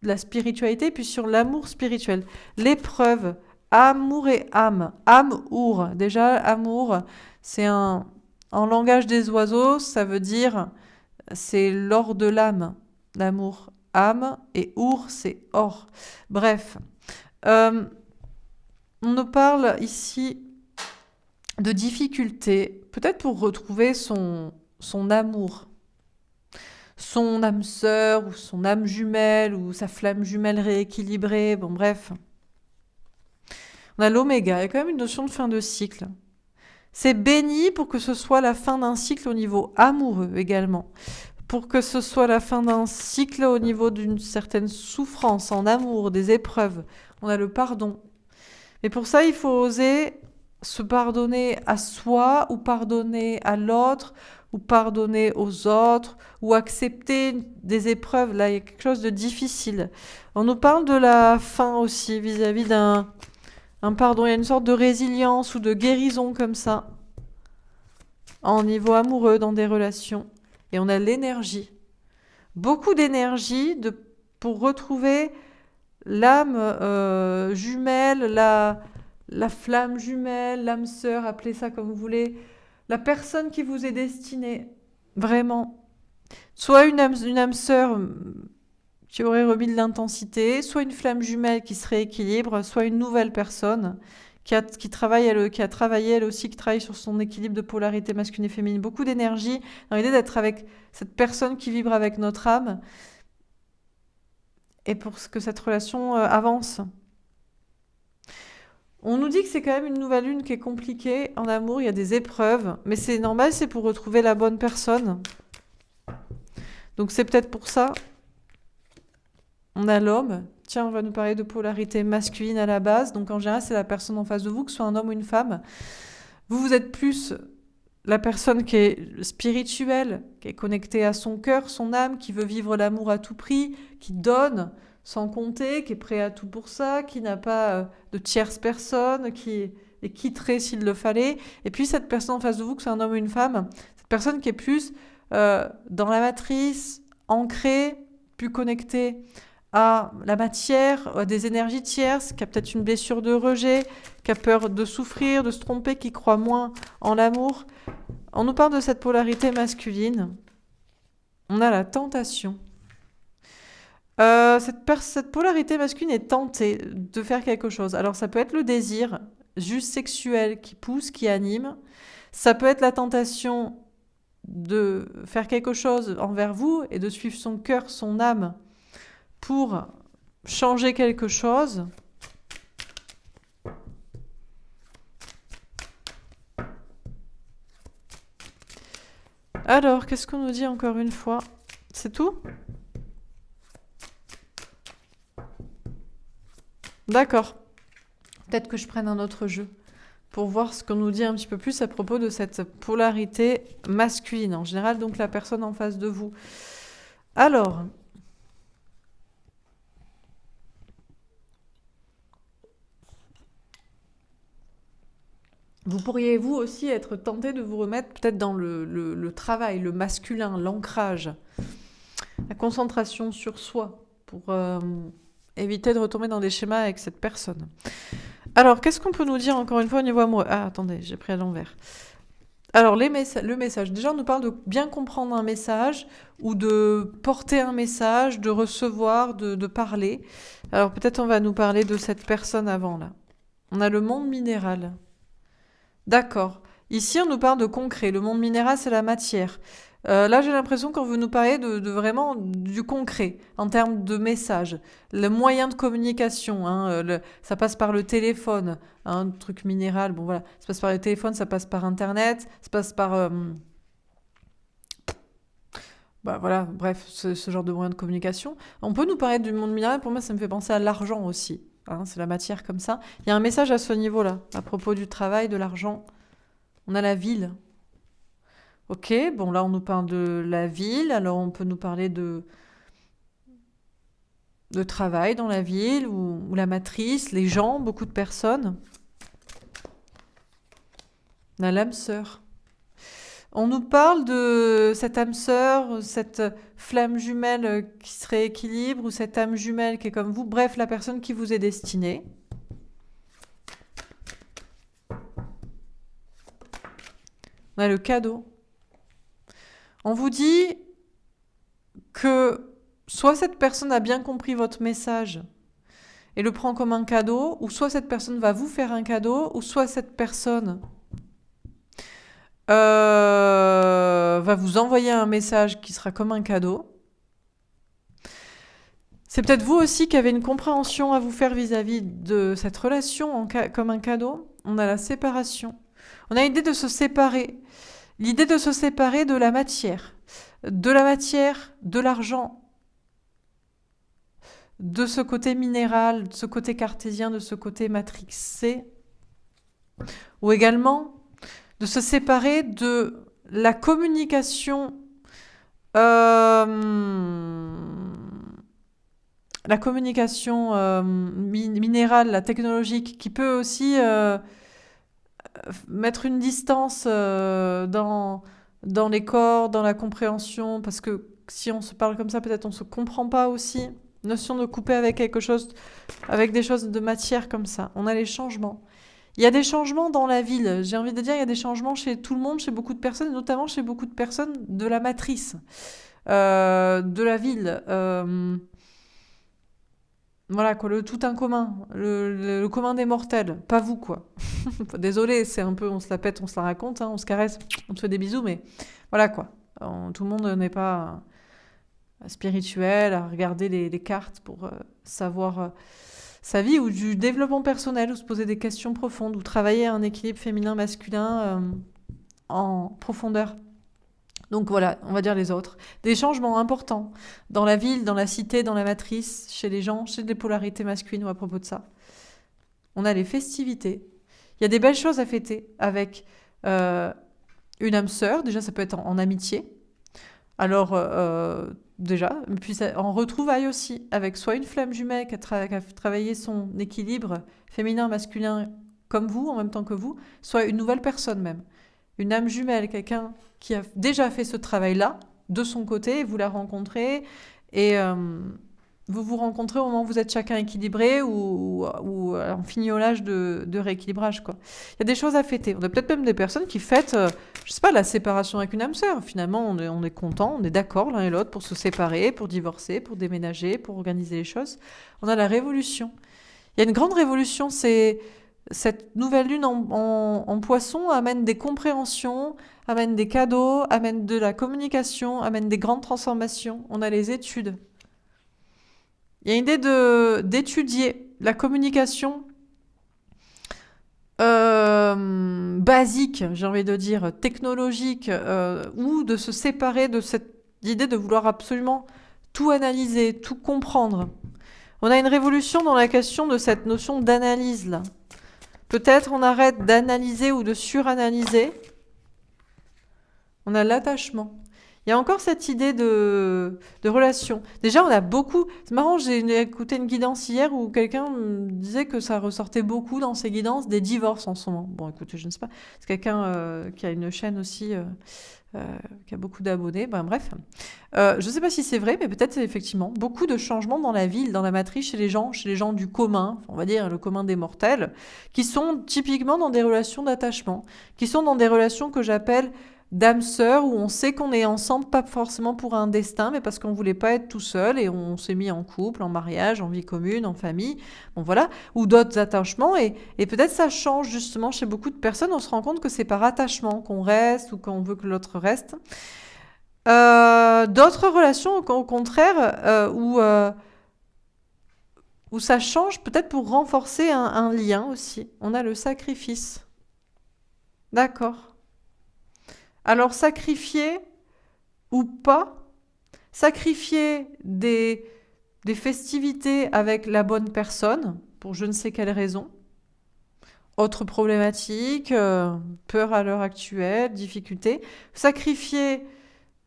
S1: la spiritualité, puis sur l'amour spirituel. L'épreuve, amour et âme. Amour, déjà, amour, c'est en langage des oiseaux, ça veut dire, c'est l'or de l'âme, l'amour. Âme et our, c'est or. Bref, on nous parle ici de difficultés, peut-être pour retrouver son amour, son âme sœur ou son âme jumelle ou sa flamme jumelle rééquilibrée, bon bref. On a l'oméga, il y a quand même une notion de fin de cycle. C'est béni pour que ce soit la fin d'un cycle au niveau amoureux également. Pour que ce soit la fin d'un cycle au niveau d'une certaine souffrance en amour, des épreuves. On a le pardon. Mais pour ça, il faut oser se pardonner à soi ou pardonner à l'autre ou pardonner aux autres ou accepter des épreuves. Là, il y a quelque chose de difficile. On nous parle de la fin aussi vis-à-vis d'un pardon. Il y a une sorte de résilience ou de guérison comme ça en niveau amoureux dans des relations. Et on a l'énergie. Beaucoup d'énergie pour retrouver l'âme jumelle, la flamme jumelle, l'âme sœur, appelez ça comme vous voulez, la personne qui vous est destinée, vraiment. Soit une âme sœur qui aurait remis de l'intensité, soit une flamme jumelle qui se rééquilibre, soit une nouvelle personne qui a travaillé elle aussi, qui travaille sur son équilibre de polarité masculine et féminine. Beaucoup d'énergie dans l'idée d'être avec cette personne qui vibre avec notre âme et pour que cette relation avance. On nous dit que c'est quand même une nouvelle lune qui est compliquée en amour, il y a des épreuves, mais c'est normal, c'est pour retrouver la bonne personne. Donc c'est peut-être pour ça. On a l'homme. Tiens, on va nous parler de polarité masculine à la base. Donc en général, c'est la personne en face de vous, que ce soit un homme ou une femme. Vous êtes plus la personne qui est spirituelle, qui est connectée à son cœur, son âme, qui veut vivre l'amour à tout prix, qui donne sans compter, qui est prêt à tout pour ça, qui n'a pas de tierce personne, qui est quitterait s'il le fallait. Et puis cette personne en face de vous, que c'est un homme ou une femme, cette personne qui est plus dans la matrice, ancrée, plus connectée à la matière, à des énergies tierces, qui a peut-être une blessure de rejet, qui a peur de souffrir, de se tromper, qui croit moins en l'amour. On nous parle de cette polarité masculine. On a la tentation. Cette polarité masculine est tentée de faire quelque chose. Alors ça peut être le désir juste sexuel qui pousse, qui anime. Ça peut être la tentation de faire quelque chose envers vous et de suivre son cœur, son âme pour changer quelque chose. Alors, qu'est-ce qu'on nous dit encore une fois? C'est tout? D'accord. Peut-être que je prenne un autre jeu pour voir ce qu'on nous dit un petit peu plus à propos de cette polarité masculine. En général, donc la personne en face de vous. Alors, vous pourriez vous aussi être tenté de vous remettre peut-être dans le travail, le masculin, l'ancrage, la concentration sur soi pour éviter de retomber dans des schémas avec cette personne. Alors, qu'est-ce qu'on peut nous dire encore une fois au niveau amoureux? Ah, attendez, j'ai pris à l'envers. Alors, le message. Déjà, on nous parle de bien comprendre un message ou de porter un message, de recevoir, de parler. Alors, peut-être on va nous parler de cette personne avant, là. On a le monde minéral. D'accord. Ici, on nous parle de concret. Le monde minéral, c'est la matière. Là, j'ai l'impression qu'on veut nous parler de vraiment du concret, en termes de message. Le moyen de communication, hein, ça passe par le téléphone, hein, un truc minéral, bon voilà. Ça passe par le téléphone, ça passe par Internet, ça passe par... bah voilà, bref, ce genre de moyen de communication. On peut nous parler du monde minéral, pour moi, ça me fait penser à l'argent aussi. Hein, c'est la matière comme ça. Il y a un message à ce niveau-là, à propos du travail, de l'argent. On a la ville. Ok, bon là on nous parle de la ville, alors on peut nous parler de travail dans la ville, ou la matrice, les gens, beaucoup de personnes. On a l'âme sœur. On nous parle de cette âme sœur, cette flamme jumelle qui se rééquilibre, ou cette âme jumelle qui est comme vous, bref, la personne qui vous est destinée. On a le cadeau. On vous dit que soit cette personne a bien compris votre message et le prend comme un cadeau, ou soit cette personne va vous faire un cadeau, ou soit cette personne va vous envoyer un message qui sera comme un cadeau. C'est peut-être vous aussi qui avez une compréhension à vous faire vis-à-vis de cette relation comme un cadeau. On a la séparation. On a l'idée de se séparer. L'idée de se séparer de la matière. De la matière, de l'argent, de ce côté minéral, de ce côté cartésien, de ce côté matrixé. Ou également de se séparer de la communication minérale, la technologique, qui peut aussi mettre une distance dans les corps, dans la compréhension, parce que si on se parle comme ça, peut-être on se comprend pas aussi. Notion de couper avec quelque chose, avec des choses de matière comme ça. On a les changements. Il y a des changements dans la ville. J'ai envie de dire, il y a des changements chez tout le monde, chez beaucoup de personnes, et notamment chez beaucoup de personnes de la matrice, de la ville. Voilà, quoi, le tout en commun, le commun des mortels, pas vous, quoi. Désolé, c'est un peu, on se la pète, on se la raconte, hein, on se caresse, on se fait des bisous, mais voilà, quoi. Tout le monde n'est pas spirituel, à regarder les cartes pour savoir sa vie, ou du développement personnel, ou se poser des questions profondes, ou travailler un équilibre féminin-masculin en profondeur. Donc voilà, on va dire les autres. Des changements importants dans la ville, dans la cité, dans la matrice, chez les gens, chez les polarités masculines ou à propos de ça. On a les festivités. Il y a des belles choses à fêter avec une âme sœur. Déjà, ça peut être en amitié. Alors, déjà, puis en retrouvailles aussi, avec soit une flamme jumelle qui a travaillé son équilibre féminin-masculin comme vous, en même temps que vous, soit une nouvelle personne même. Une âme jumelle, quelqu'un qui a déjà fait ce travail-là, de son côté, vous la rencontrez, et vous vous rencontrez au moment où vous êtes chacun équilibré, ou en fignolage de rééquilibrage, quoi. Il y a des choses à fêter. On a peut-être même des personnes qui fêtent, je sais pas, la séparation avec une âme sœur. Finalement, on est content, on est d'accord l'un et l'autre pour se séparer, pour divorcer, pour déménager, pour organiser les choses. On a la révolution. Il y a une grande révolution, c'est... Cette nouvelle lune en poisson amène des compréhensions, amène des cadeaux, amène de la communication, amène des grandes transformations. On a les études. Il y a une idée d'étudier la communication basique, j'ai envie de dire, technologique, ou de se séparer de cette idée de vouloir absolument tout analyser, tout comprendre. On a une révolution dans la question de cette notion d'analyse, là. Peut-être on arrête d'analyser ou de suranalyser. On a l'attachement. Il y a encore cette idée de relation. Déjà, on a beaucoup... C'est marrant, j'ai écouté une guidance hier où quelqu'un me disait que ça ressortait beaucoup dans ses guidances des divorces en ce moment. Bon, écoutez, je ne sais pas. C'est quelqu'un qui a une chaîne aussi, euh, qui a beaucoup d'abonnés. Ben, bref. Je ne sais pas si c'est vrai, mais peut-être c'est effectivement beaucoup de changements dans la ville, dans la matrice, chez les gens du commun, on va dire le commun des mortels, qui sont typiquement dans des relations d'attachement, qui sont dans des relations que j'appelle d'âme sœur, où on sait qu'on est ensemble, pas forcément pour un destin, mais parce qu'on voulait pas être tout seul et on s'est mis en couple, en mariage, en vie commune, en famille, bon voilà, ou d'autres attachements, et peut-être ça change justement chez beaucoup de personnes, on se rend compte que c'est par attachement qu'on reste ou qu'on veut que l'autre reste. D'autres relations, au contraire, où ça change peut-être pour renforcer un lien aussi. On a le sacrifice. D'accord. Alors sacrifier ou pas, sacrifier des festivités avec la bonne personne, pour je ne sais quelle raison. Autre problématique, peur à l'heure actuelle, difficulté. Sacrifier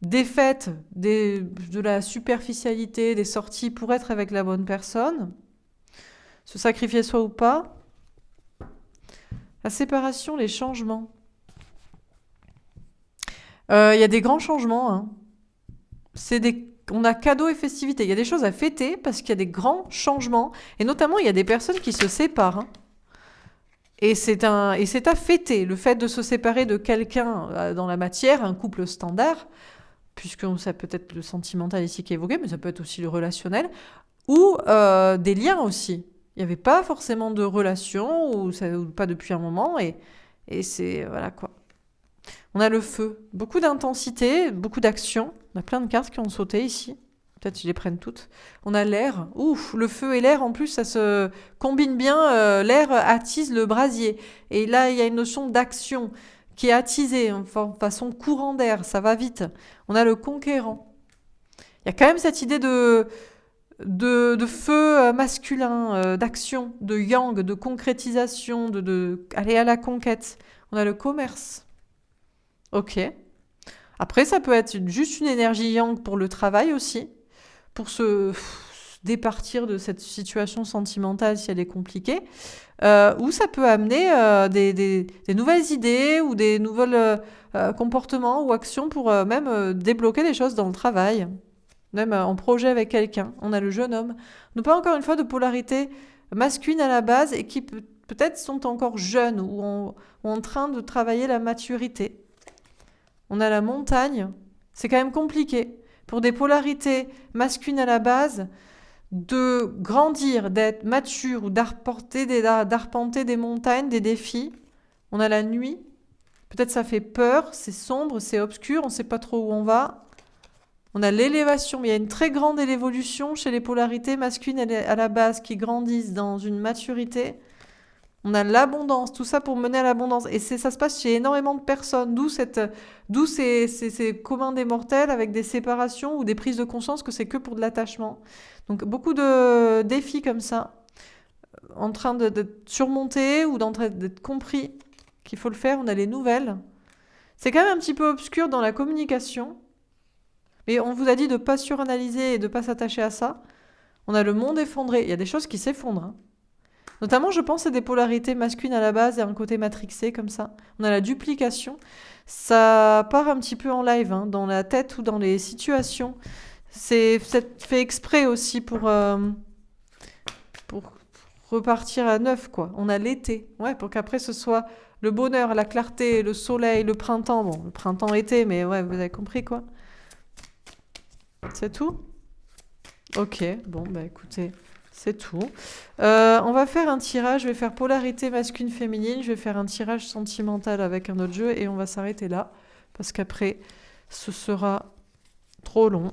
S1: des fêtes, de la superficialité, des sorties pour être avec la bonne personne. Se sacrifier soi ou pas. La séparation, les changements. Il y a des grands changements, hein. On a cadeaux et festivités. Il y a des choses à fêter parce qu'il y a des grands changements. Et notamment, il y a des personnes qui se séparent, hein. Et c'est à fêter. Le fait de se séparer de quelqu'un dans la matière, un couple standard, puisque ça peut être le sentimental ici qui est évoqué, mais ça peut être aussi le relationnel, ou des liens aussi. Il n'y avait pas forcément de relation, ou pas depuis un moment, et c'est... Voilà quoi. On a le feu, beaucoup d'intensité, beaucoup d'action. On a plein de cartes qui ont sauté ici. Peut-être qu'ils les prennent toutes. On a l'air. Ouf, le feu et l'air, en plus, ça se combine bien. L'air attise le brasier. Et là, il y a une notion d'action qui est attisée, en façon courant d'air. Ça va vite. On a le conquérant. Il y a quand même cette idée de feu masculin, d'action, de yang, de concrétisation, aller à la conquête. On a le commerce. Ok. Après, ça peut être juste une énergie yang pour le travail aussi, pour se départir de cette situation sentimentale si elle est compliquée, ou ça peut amener des nouvelles idées ou des nouveaux comportements ou actions pour même débloquer des choses dans le travail, même en projet avec quelqu'un. On a le jeune homme. On n'a pas encore une fois de polarité masculine à la base et qui peut-être sont encore jeunes ou en train de travailler la maturité. On a la montagne. C'est quand même compliqué. Pour des polarités masculines à la base, de grandir, d'être mature ou d'arpenter des montagnes, des défis. On a la nuit. Peut-être ça fait peur, c'est sombre, c'est obscur, on ne sait pas trop où on va. On a l'élévation, mais il y a une très grande évolution chez les polarités masculines à la base qui grandissent dans une maturité. On a l'abondance, tout ça pour mener à l'abondance. Et ça se passe chez énormément de personnes, d'où ces communs des mortels avec des séparations ou des prises de conscience que c'est que pour de l'attachement. Donc beaucoup de défis comme ça, en train d'être surmontés ou d'être compris qu'il faut le faire. On a les nouvelles. C'est quand même un petit peu obscur dans la communication, mais on vous a dit de ne pas suranalyser et de ne pas s'attacher à ça. On a le monde effondré. Il y a des choses qui s'effondrent, hein. Notamment, je pense, c'est des polarités masculines à la base et un côté matrixé comme ça. On a la duplication. Ça part un petit peu en live, hein, dans la tête ou dans les situations. C'est fait exprès aussi pour repartir à neuf, quoi. On a l'été. Ouais, pour qu'après ce soit le bonheur, la clarté, le soleil, le printemps. Bon, le printemps-été, mais ouais, vous avez compris, quoi. C'est tout ? Ok, bon, bah écoutez... C'est tout. On va faire un tirage. Je vais faire polarité masculine-féminine. Je vais faire un tirage sentimental avec un autre jeu et on va s'arrêter là. Parce qu'après, ce sera trop long.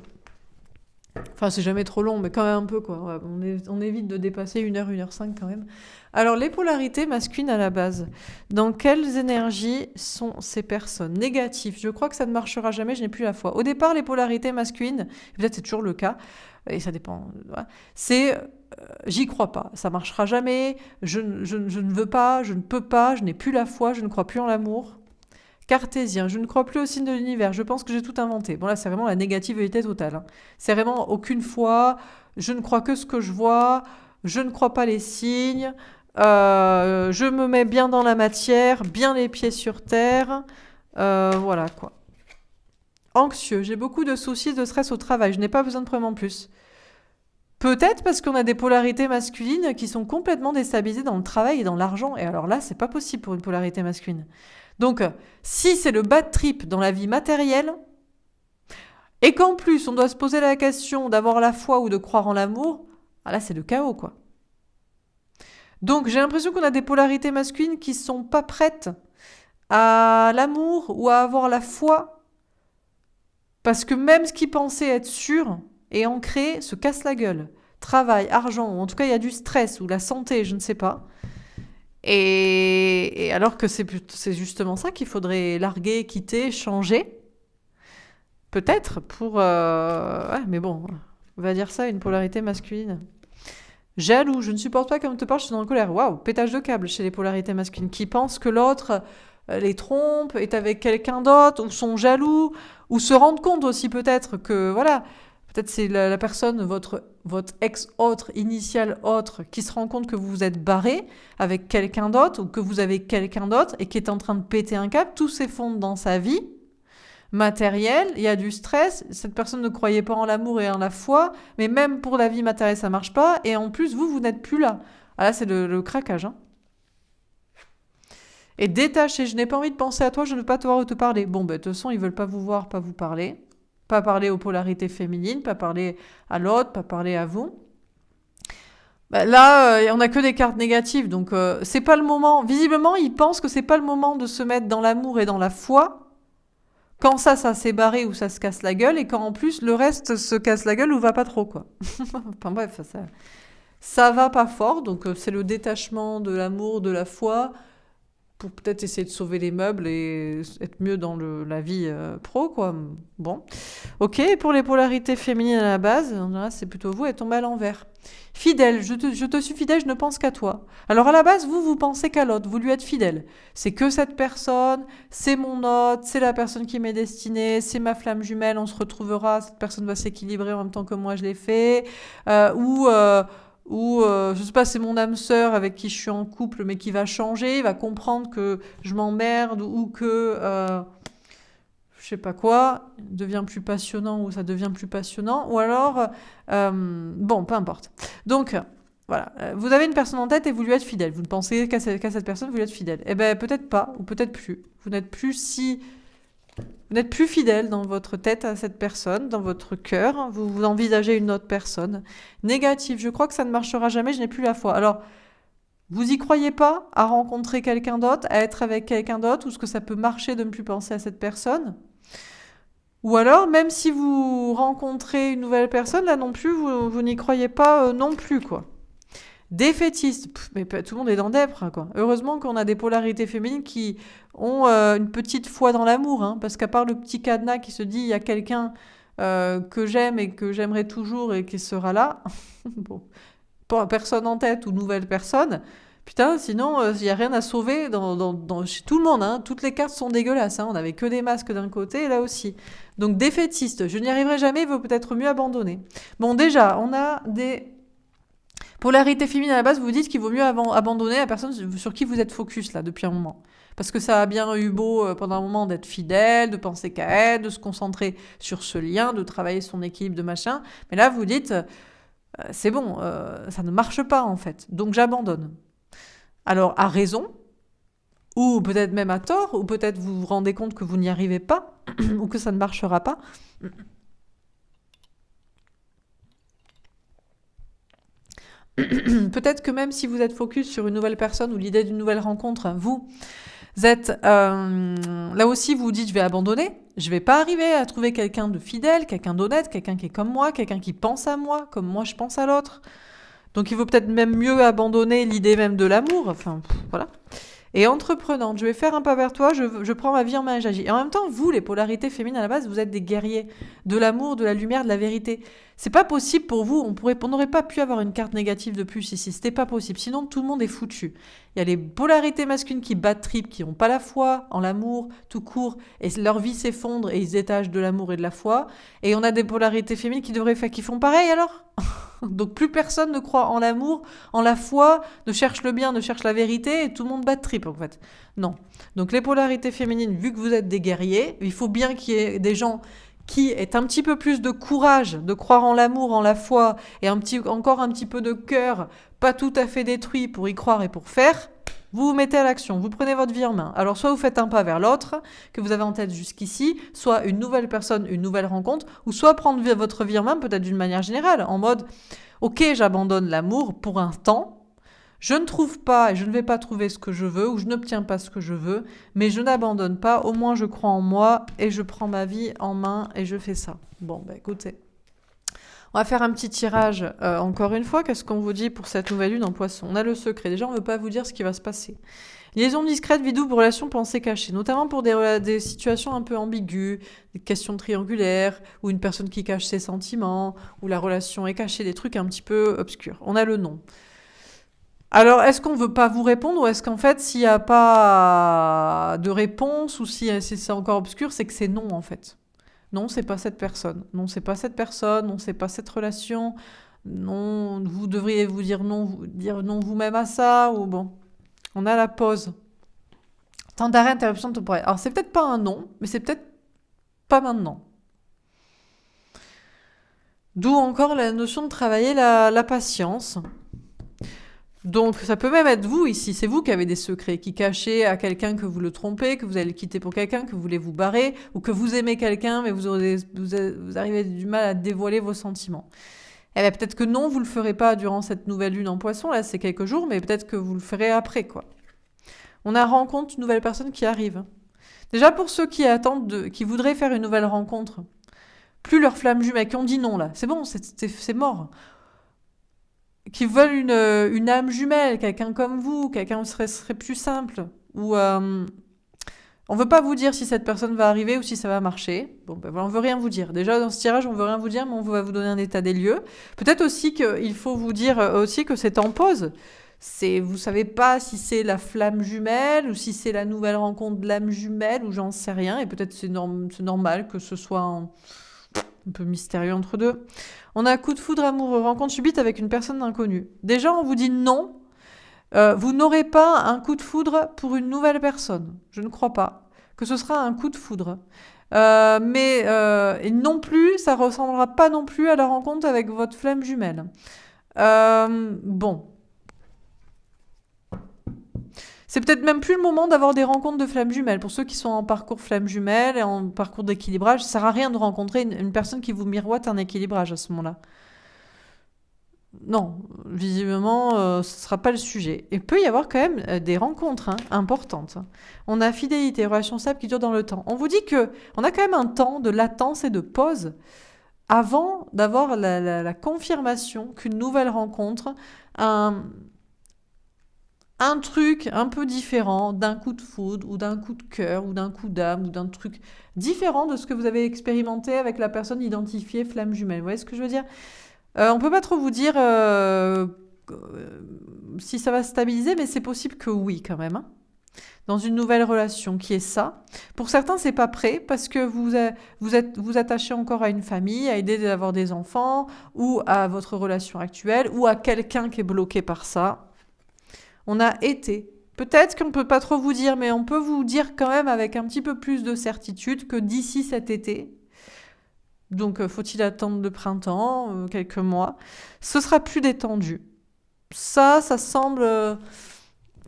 S1: Enfin, c'est jamais trop long, mais quand même un peu, quoi. Ouais, on évite de dépasser 1h, 1h05 quand même. Alors, les polarités masculines à la base. Dans quelles énergies sont ces personnes négatives? Je crois que ça ne marchera jamais, je n'ai plus la foi. Au départ, les polarités masculines, peut-être c'est toujours le cas, et ça dépend, voilà, c'est j'y crois pas, ça marchera jamais, je ne veux pas, je ne peux pas, je n'ai plus la foi, je ne crois plus en l'amour. Cartésien, je ne crois plus au signe de l'univers, je pense que j'ai tout inventé. Bon là, c'est vraiment la négativité totale, hein. C'est vraiment aucune foi, je ne crois que ce que je vois, je ne crois pas les signes, je me mets bien dans la matière, bien les pieds sur terre, voilà quoi. Anxieux, j'ai beaucoup de soucis, de stress au travail, je n'ai pas besoin de preuves en plus. Peut-être parce qu'on a des polarités masculines qui sont complètement déstabilisées dans le travail et dans l'argent. Et alors là, c'est pas possible pour une polarité masculine. Donc, si c'est le bad trip dans la vie matérielle, et qu'en plus on doit se poser la question d'avoir la foi ou de croire en l'amour, ah là c'est le chaos quoi. Donc j'ai l'impression qu'on a des polarités masculines qui sont pas prêtes à l'amour ou à avoir la foi, parce que même ce qu'ils pensaient être sûr et ancré se casse la gueule. Travail, argent, ou en tout cas il y a du stress ou la santé, je ne sais pas. Et alors que c'est justement ça qu'il faudrait larguer, quitter, changer. Peut-être pour... Ouais, mais bon, on va dire ça, une polarité masculine. Jaloux, je ne supporte pas comme te parle, je suis en colère. Waouh, pétage de câble chez les polarités masculines qui pensent que l'autre les trompe, est avec quelqu'un d'autre, ou sont jaloux, ou se rendent compte aussi peut-être que, voilà, peut-être c'est la personne, votre ex-autre, initial autre, qui se rend compte que vous vous êtes barré avec quelqu'un d'autre, ou que vous avez quelqu'un d'autre, et qui est en train de péter un câble, tout s'effondre dans sa vie matérielle, il y a du stress, cette personne ne croyait pas en l'amour et en la foi, mais même pour la vie matérielle ça marche pas, et en plus vous n'êtes plus là. Ah là c'est le craquage, hein. Et détaché, je n'ai pas envie de penser à toi, je ne veux pas te voir ou te parler. Bon, ben, de toute façon, ils veulent pas vous voir, pas vous parler. Pas parler aux polarités féminines, pas parler à l'autre, pas parler à vous. Ben, là, on n'a que des cartes négatives, donc c'est pas le moment. Visiblement, ils pensent que c'est pas le moment de se mettre dans l'amour et dans la foi. Quand ça s'est barré ou ça se casse la gueule, et quand en plus le reste se casse la gueule ou va pas trop, quoi. Enfin bref, ça va pas fort, donc c'est le détachement de l'amour, de la foi, pour peut-être essayer de sauver les meubles et être mieux dans la vie pro, quoi. Bon. Ok, pour les polarités féminines à la base, là, c'est plutôt vous, elle tombe à l'envers. Fidèle, je te suis fidèle, je ne pense qu'à toi. Alors à la base, vous pensez qu'à l'autre, vous lui êtes fidèle. C'est que cette personne, c'est mon hôte, c'est la personne qui m'est destinée, c'est ma flamme jumelle, on se retrouvera, cette personne va s'équilibrer en même temps que moi je l'ai fait. Ou je sais pas, c'est mon âme sœur avec qui je suis en couple mais qui va changer, va comprendre que je m'emmerde ou que je sais pas quoi, devient plus passionnant ou ça devient plus passionnant, ou alors bon, peu importe. Donc voilà, vous avez une personne en tête et vous lui êtes fidèle. Vous ne pensez qu'à cette personne, vous lui êtes fidèle. Eh ben peut-être pas ou peut-être plus. Vous n'êtes plus fidèle dans votre tête à cette personne, dans votre cœur. Vous envisagez une autre personne. Négatif, je crois que ça ne marchera jamais, je n'ai plus la foi. Alors, vous y croyez pas à rencontrer quelqu'un d'autre, à être avec quelqu'un d'autre, ou est-ce que ça peut marcher de ne plus penser à cette personne? Ou alors, même si vous rencontrez une nouvelle personne, là non plus, vous n'y croyez pas non plus, quoi. Défaitiste, mais tout le monde est dans Dèpre, quoi. Heureusement qu'on a des polarités féminines qui ont une petite foi dans l'amour, hein, parce qu'à part le petit cadenas qui se dit il y a quelqu'un que j'aime et que j'aimerai toujours et qui sera là, bon, pas personne en tête ou nouvelle personne, putain, sinon il n'y a rien à sauver chez tout le monde, hein. Toutes les cartes sont dégueulasses, hein. On n'avait que des masques d'un côté et là aussi. Donc défaitiste, je n'y arriverai jamais, il vaut peut-être mieux abandonner. Bon, déjà, on a des polarité féminine à la base, vous dites qu'il vaut mieux abandonner la personne sur qui vous êtes focus là depuis un moment. Parce que ça a bien eu beau pendant un moment d'être fidèle, de penser qu'à elle, de se concentrer sur ce lien, de travailler son équilibre, de machin. Mais là, vous dites, c'est bon, ça ne marche pas en fait. Donc j'abandonne. Alors à raison, ou peut-être même à tort, ou peut-être vous vous rendez compte que vous n'y arrivez pas, ou que ça ne marchera pas. Peut-être que même si vous êtes focus sur une nouvelle personne ou l'idée d'une nouvelle rencontre, vous êtes là aussi, vous vous dites je vais abandonner, je vais pas arriver à trouver quelqu'un de fidèle, quelqu'un d'honnête, quelqu'un qui est comme moi, quelqu'un qui pense à moi comme moi je pense à l'autre. Donc il vaut peut-être même mieux abandonner l'idée même de l'amour, enfin voilà. et entreprenante. Je vais faire un pas vers toi, je prends ma vie en main et j'agis. Et en même temps, vous, les polarités féminines à la base, vous êtes des guerriers de l'amour, de la lumière, de la vérité. C'est pas possible pour vous, on n'aurait pas pu avoir une carte négative de plus ici, c'était pas possible. Sinon, tout le monde est foutu. Il y a les polarités masculines qui battent trip, qui n'ont pas la foi en l'amour, tout court, et leur vie s'effondre et ils se détachent de l'amour et de la foi. Et on a des polarités féminines qui font pareil alors. Donc plus personne ne croit en l'amour, en la foi, ne cherche le bien, ne cherche la vérité, et tout le monde bat trip en fait. Non. Donc les polarités féminines, vu que vous êtes des guerriers, il faut bien qu'il y ait des gens qui aient un petit peu plus de courage de croire en l'amour, en la foi, et encore un petit peu de cœur, pas tout à fait détruit pour y croire et pour faire. Vous vous mettez à l'action, vous prenez votre vie en main. Alors soit vous faites un pas vers l'autre, que vous avez en tête jusqu'ici, soit une nouvelle personne, une nouvelle rencontre, ou soit prendre votre vie en main peut-être d'une manière générale, en mode « Ok, j'abandonne l'amour pour un temps, je ne trouve pas et je ne vais pas trouver ce que je veux, ou je n'obtiens pas ce que je veux, mais je n'abandonne pas, au moins je crois en moi et je prends ma vie en main et je fais ça. » Bon, bah écoutez. On va faire un petit tirage, encore une fois. Qu'est-ce qu'on vous dit pour cette nouvelle lune en poisson? On a le secret. Déjà, on ne veut pas vous dire ce qui va se passer. Liaison discrète, vie double, relation pensée cachée. Notamment pour des situations un peu ambiguës, des questions triangulaires, ou une personne qui cache ses sentiments, ou la relation est cachée, des trucs un petit peu obscurs. On a le non. Alors, est-ce qu'on ne veut pas vous répondre, ou est-ce qu'en fait, s'il n'y a pas de réponse, ou si c'est encore obscur, c'est que c'est non, en fait? Non, c'est pas cette personne. Non, c'est pas cette personne. Non, c'est pas cette relation. Non, vous devriez dire non vous-même à ça. Ou bon, on a la pause. Temps d'arrêt, interruption temporelle. Alors, c'est peut-être pas un non, mais c'est peut-être pas maintenant. D'où encore la notion de travailler la patience. Donc, ça peut même être vous ici. C'est vous qui avez des secrets, qui cachez à quelqu'un que vous le trompez, que vous allez le quitter pour quelqu'un, que vous voulez vous barrer, ou que vous aimez quelqu'un, mais vous arrivez du mal à dévoiler vos sentiments. Eh bien, peut-être que non, vous le ferez pas durant cette nouvelle lune en poisson. Là, c'est quelques jours, mais peut-être que vous le ferez après, quoi. On a rencontre une nouvelle personne qui arrive. Déjà, pour ceux qui attendent, qui voudraient faire une nouvelle rencontre, plus leur flamme jumelle, qui ont dit non, là, c'est bon, c'est mort. Qui veulent une âme jumelle, quelqu'un comme vous, quelqu'un qui serait plus simple. Ou on veut pas vous dire si cette personne va arriver ou si ça va marcher. Bon, ben voilà, on veut rien vous dire. Déjà dans ce tirage, on veut rien vous dire, mais on va vous donner un état des lieux. Peut-être aussi qu'il faut vous dire aussi que c'est en pause. Vous savez pas si c'est la flamme jumelle ou si c'est la nouvelle rencontre de l'âme jumelle ou j'en sais rien. Et peut-être c'est normal que ce soit un peu mystérieux entre deux. On a un coup de foudre amoureux, rencontre subite avec une personne inconnue. Déjà, on vous dit non. Vous n'aurez pas un coup de foudre pour une nouvelle personne. Je ne crois pas que ce sera un coup de foudre. Et non plus, ça ressemblera pas non plus à la rencontre avec votre flamme jumelle. Bon. C'est peut-être même plus le moment d'avoir des rencontres de flammes jumelles. Pour ceux qui sont en parcours flammes jumelles et en parcours d'équilibrage, ça ne sert à rien de rencontrer une personne qui vous miroite un équilibrage à ce moment-là. Non, visiblement, ce ne sera pas le sujet. Il peut y avoir quand même des rencontres importantes. On a fidélité, relation stable qui dure dans le temps. On vous dit qu'on a quand même un temps de latence et de pause avant d'avoir la confirmation qu'une nouvelle rencontre, un truc un peu différent d'un coup de foudre ou d'un coup de cœur ou d'un coup d'âme ou d'un truc différent de ce que vous avez expérimenté avec la personne identifiée flamme jumelle. Vous voyez ce que je veux dire? On peut pas trop vous dire si ça va se stabiliser, mais c'est possible que oui quand même. Dans une nouvelle relation qui est ça. Pour certains, c'est pas prêt parce que vous attachez encore à une famille, à aider à avoir des enfants ou à votre relation actuelle ou à quelqu'un qui est bloqué par ça. On a été. Peut-être qu'on ne peut pas trop vous dire, mais on peut vous dire quand même avec un petit peu plus de certitude que d'ici cet été, donc faut-il attendre le printemps, quelques mois, ce sera plus détendu. Ça semble...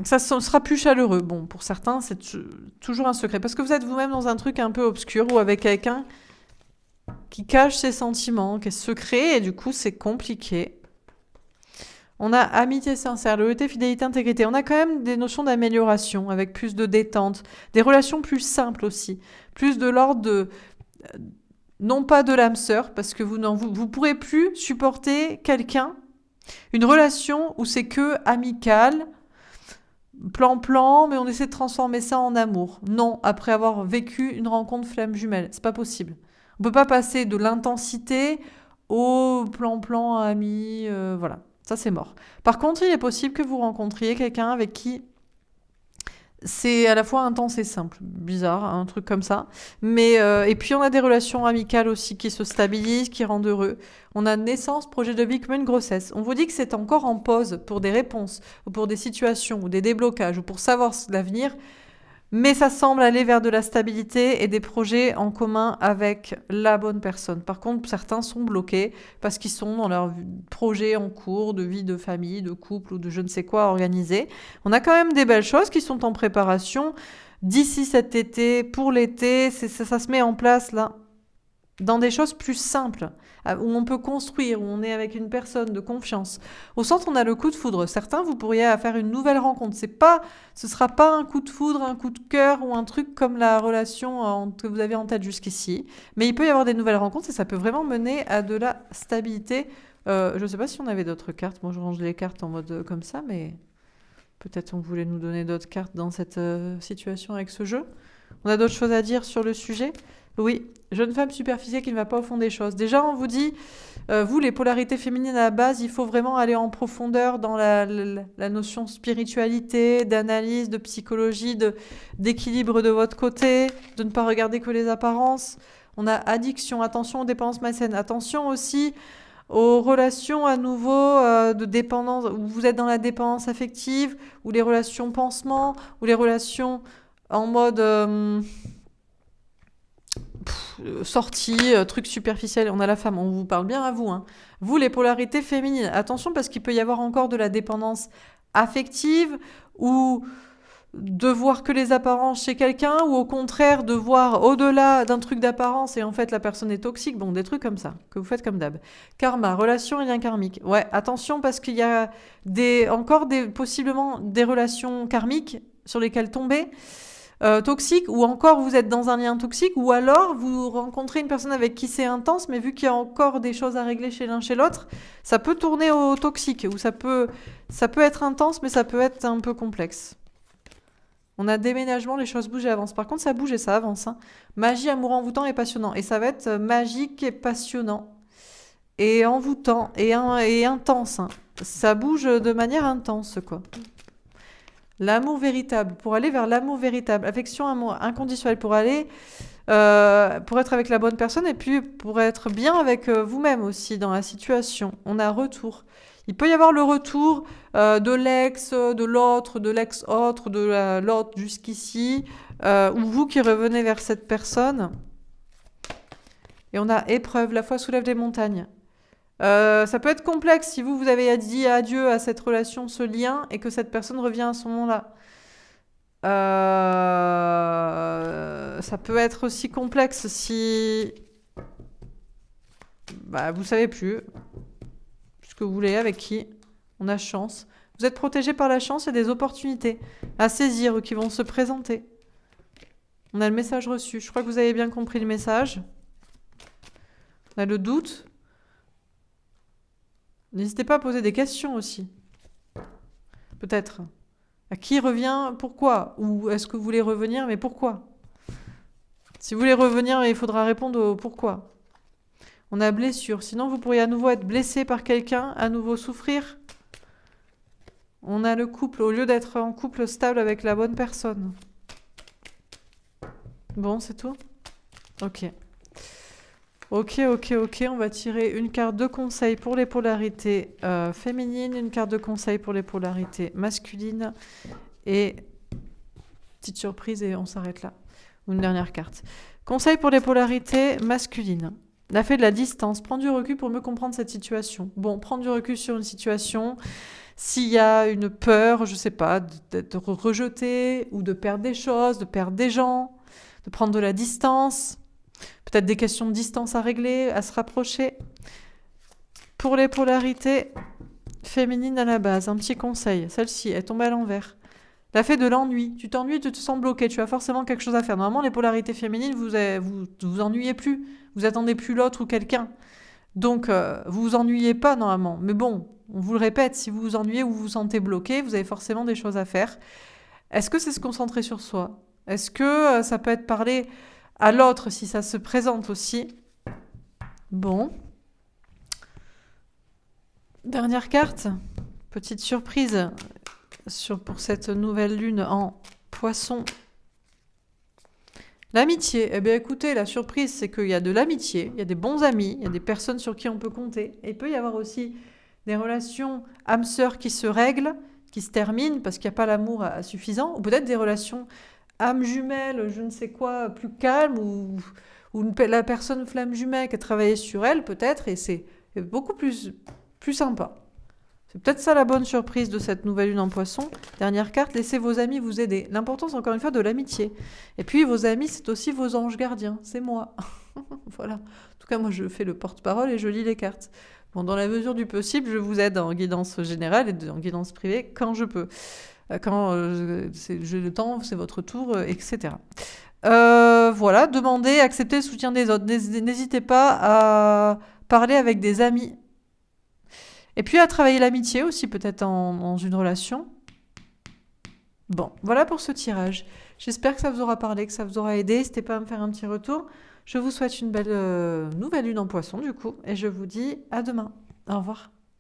S1: ça sera plus chaleureux. Bon, pour certains, c'est toujours un secret. Parce que vous êtes vous-même dans un truc un peu obscur ou avec quelqu'un qui cache ses sentiments, qui est secret, et du coup, c'est compliqué. On a amitié sincère, loyauté, fidélité, intégrité. On a quand même des notions d'amélioration avec plus de détente, des relations plus simples aussi, plus de l'ordre de... non pas de l'âme sœur, parce que vous pourrez plus supporter quelqu'un, une relation où c'est que amical, plan-plan, mais on essaie de transformer ça en amour. Non, après avoir vécu une rencontre flamme jumelle, c'est pas possible. On peut pas passer de l'intensité au plan-plan ami, voilà. Ça, c'est mort. Par contre, il est possible que vous rencontriez quelqu'un avec qui c'est à la fois intense et simple. Bizarre, un truc comme ça. Mais, et puis, on a des relations amicales aussi qui se stabilisent, qui rendent heureux. On a naissance, projet de vie comme une grossesse. On vous dit que c'est encore en pause pour des réponses, ou pour des situations, ou des déblocages, ou pour savoir l'avenir. Mais ça semble aller vers de la stabilité et des projets en commun avec la bonne personne. Par contre, certains sont bloqués parce qu'ils sont dans leur projet en cours de vie de famille, de couple ou de je ne sais quoi organisé. On a quand même des belles choses qui sont en préparation. D'ici cet été, pour l'été, ça se met en place là dans des choses plus simples, où on peut construire, où on est avec une personne de confiance. Au centre, on a le coup de foudre. Certains, vous pourriez faire une nouvelle rencontre. Ce sera pas un coup de foudre, un coup de cœur ou un truc comme la relation que vous avez en tête jusqu'ici. Mais il peut y avoir des nouvelles rencontres et ça peut vraiment mener à de la stabilité. Je ne sais pas si on avait d'autres cartes. Moi, je range les cartes en mode comme ça, mais peut-être on voulait nous donner d'autres cartes dans cette situation avec ce jeu. On a d'autres choses à dire sur le sujet ? Oui, jeune femme superficielle qui ne va pas au fond des choses. Déjà, on vous dit, vous, les polarités féminines à la base, il faut vraiment aller en profondeur dans la notion de spiritualité, d'analyse, de psychologie, d'équilibre de votre côté, de ne pas regarder que les apparences. On a addiction, attention aux dépendances malsaines, attention aussi aux relations à nouveau de dépendance, où vous êtes dans la dépendance affective, ou les relations pansement, ou les relations en mode... sortie, truc superficiel, on a la femme, on vous parle bien à vous. Hein. Vous, les polarités féminines, attention parce qu'il peut y avoir encore de la dépendance affective ou de voir que les apparences chez quelqu'un ou au contraire de voir au-delà d'un truc d'apparence et en fait la personne est toxique. Bon, des trucs comme ça, que vous faites comme d'hab. Karma, relation et lien karmique. Ouais, attention parce qu'il y a possiblement des relations karmiques sur lesquelles tomber. Toxique ou encore vous êtes dans un lien toxique ou alors vous rencontrez une personne avec qui c'est intense mais vu qu'il y a encore des choses à régler chez l'un chez l'autre, ça peut tourner au toxique ou ça peut être intense mais ça peut être un peu complexe. On a déménagement, les choses bougent et avancent. Par contre, ça bouge et ça avance. Hein. Magie, amour envoûtant et passionnant. Et ça va être magique et passionnant. Et envoûtant et intense. Hein. Ça bouge de manière intense, quoi. L'amour véritable, pour aller vers l'amour véritable, affection, amour inconditionnel, pour être avec la bonne personne et puis pour être bien avec vous-même aussi dans la situation. On a retour. Il peut y avoir le retour de l'ex, de l'autre, de l'ex-autre, de l'autre jusqu'ici, ou vous qui revenez vers cette personne. Et on a épreuve, la foi soulève des montagnes. Ça peut être complexe si vous avez dit adieu à cette relation, ce lien, et que cette personne revient à ce moment-là. Ça peut être aussi complexe si vous savez plus ce que vous voulez, avec qui. On a chance. Vous êtes protégé par la chance, il y a des opportunités à saisir ou qui vont se présenter. On a le message reçu. Je crois que vous avez bien compris le message. On a le doute. N'hésitez pas à poser des questions aussi. Peut-être. À qui revient, pourquoi? Ou est-ce que vous voulez revenir, mais pourquoi? Si vous voulez revenir, il faudra répondre au pourquoi. On a blessure. Sinon, vous pourriez à nouveau être blessé par quelqu'un, à nouveau souffrir. On a le couple, au lieu d'être en couple stable avec la bonne personne. Bon, c'est tout? Ok. Ok, on va tirer une carte de conseil pour les polarités féminines, une carte de conseil pour les polarités masculines et petite surprise et on s'arrête là. Une dernière carte. Conseil pour les polarités masculines. La fée de la distance, prendre du recul pour mieux comprendre cette situation. Bon, prendre du recul sur une situation, s'il y a une peur, je sais pas, d'être rejeté ou de perdre des choses, de perdre des gens, de prendre de la distance. Peut-être des questions de distance à régler, à se rapprocher. Pour les polarités féminines à la base, un petit conseil. Celle-ci, elle tombe à l'envers. La fée de l'ennui. Tu t'ennuies, tu te sens bloqué, tu as forcément quelque chose à faire. Normalement, les polarités féminines, vous ennuyez plus. Vous attendez plus l'autre ou quelqu'un. Donc, vous vous ennuyez pas normalement. Mais bon, On vous le répète, si vous vous ennuyez ou vous vous sentez bloqué, vous avez forcément des choses à faire. Est-ce que c'est se concentrer sur soi? Est-ce que ça peut être parler à l'autre si ça se présente aussi? Bon. Dernière carte. Petite surprise pour cette nouvelle lune en Poisson. L'amitié. Eh bien écoutez, la surprise, c'est qu'il y a de l'amitié, il y a des bons amis, il y a des personnes sur qui on peut compter. Et il peut y avoir aussi des relations âme-sœur qui se règlent, qui se terminent parce qu'il n'y a pas l'amour suffisant. Ou peut-être des relations âme jumelle, je ne sais quoi, plus calmes, ou la personne flamme jumelle qui a travaillé sur elle peut-être, et c'est beaucoup plus sympa. C'est peut-être ça la bonne surprise de cette nouvelle lune en Poisson. Dernière carte, laissez vos amis vous aider. L'importance, encore une fois, de l'amitié. Et puis, vos amis, c'est aussi vos anges gardiens. C'est moi. Voilà. En tout cas, moi, je fais le porte-parole et je lis les cartes. Bon, dans la mesure du possible, je vous aide en guidance générale et en guidance privée quand je peux. Quand j'ai le temps, c'est votre tour, etc. Voilà, demandez, acceptez le soutien des autres. N'hésitez pas à parler avec des amis. Et puis à travailler l'amitié aussi, peut-être dans une relation. Bon, voilà pour ce tirage. J'espère que ça vous aura parlé, que ça vous aura aidé. N'hésitez pas à me faire un petit retour. Je vous souhaite une belle nouvelle lune en Poisson, du coup. Et je vous dis à demain. Au revoir.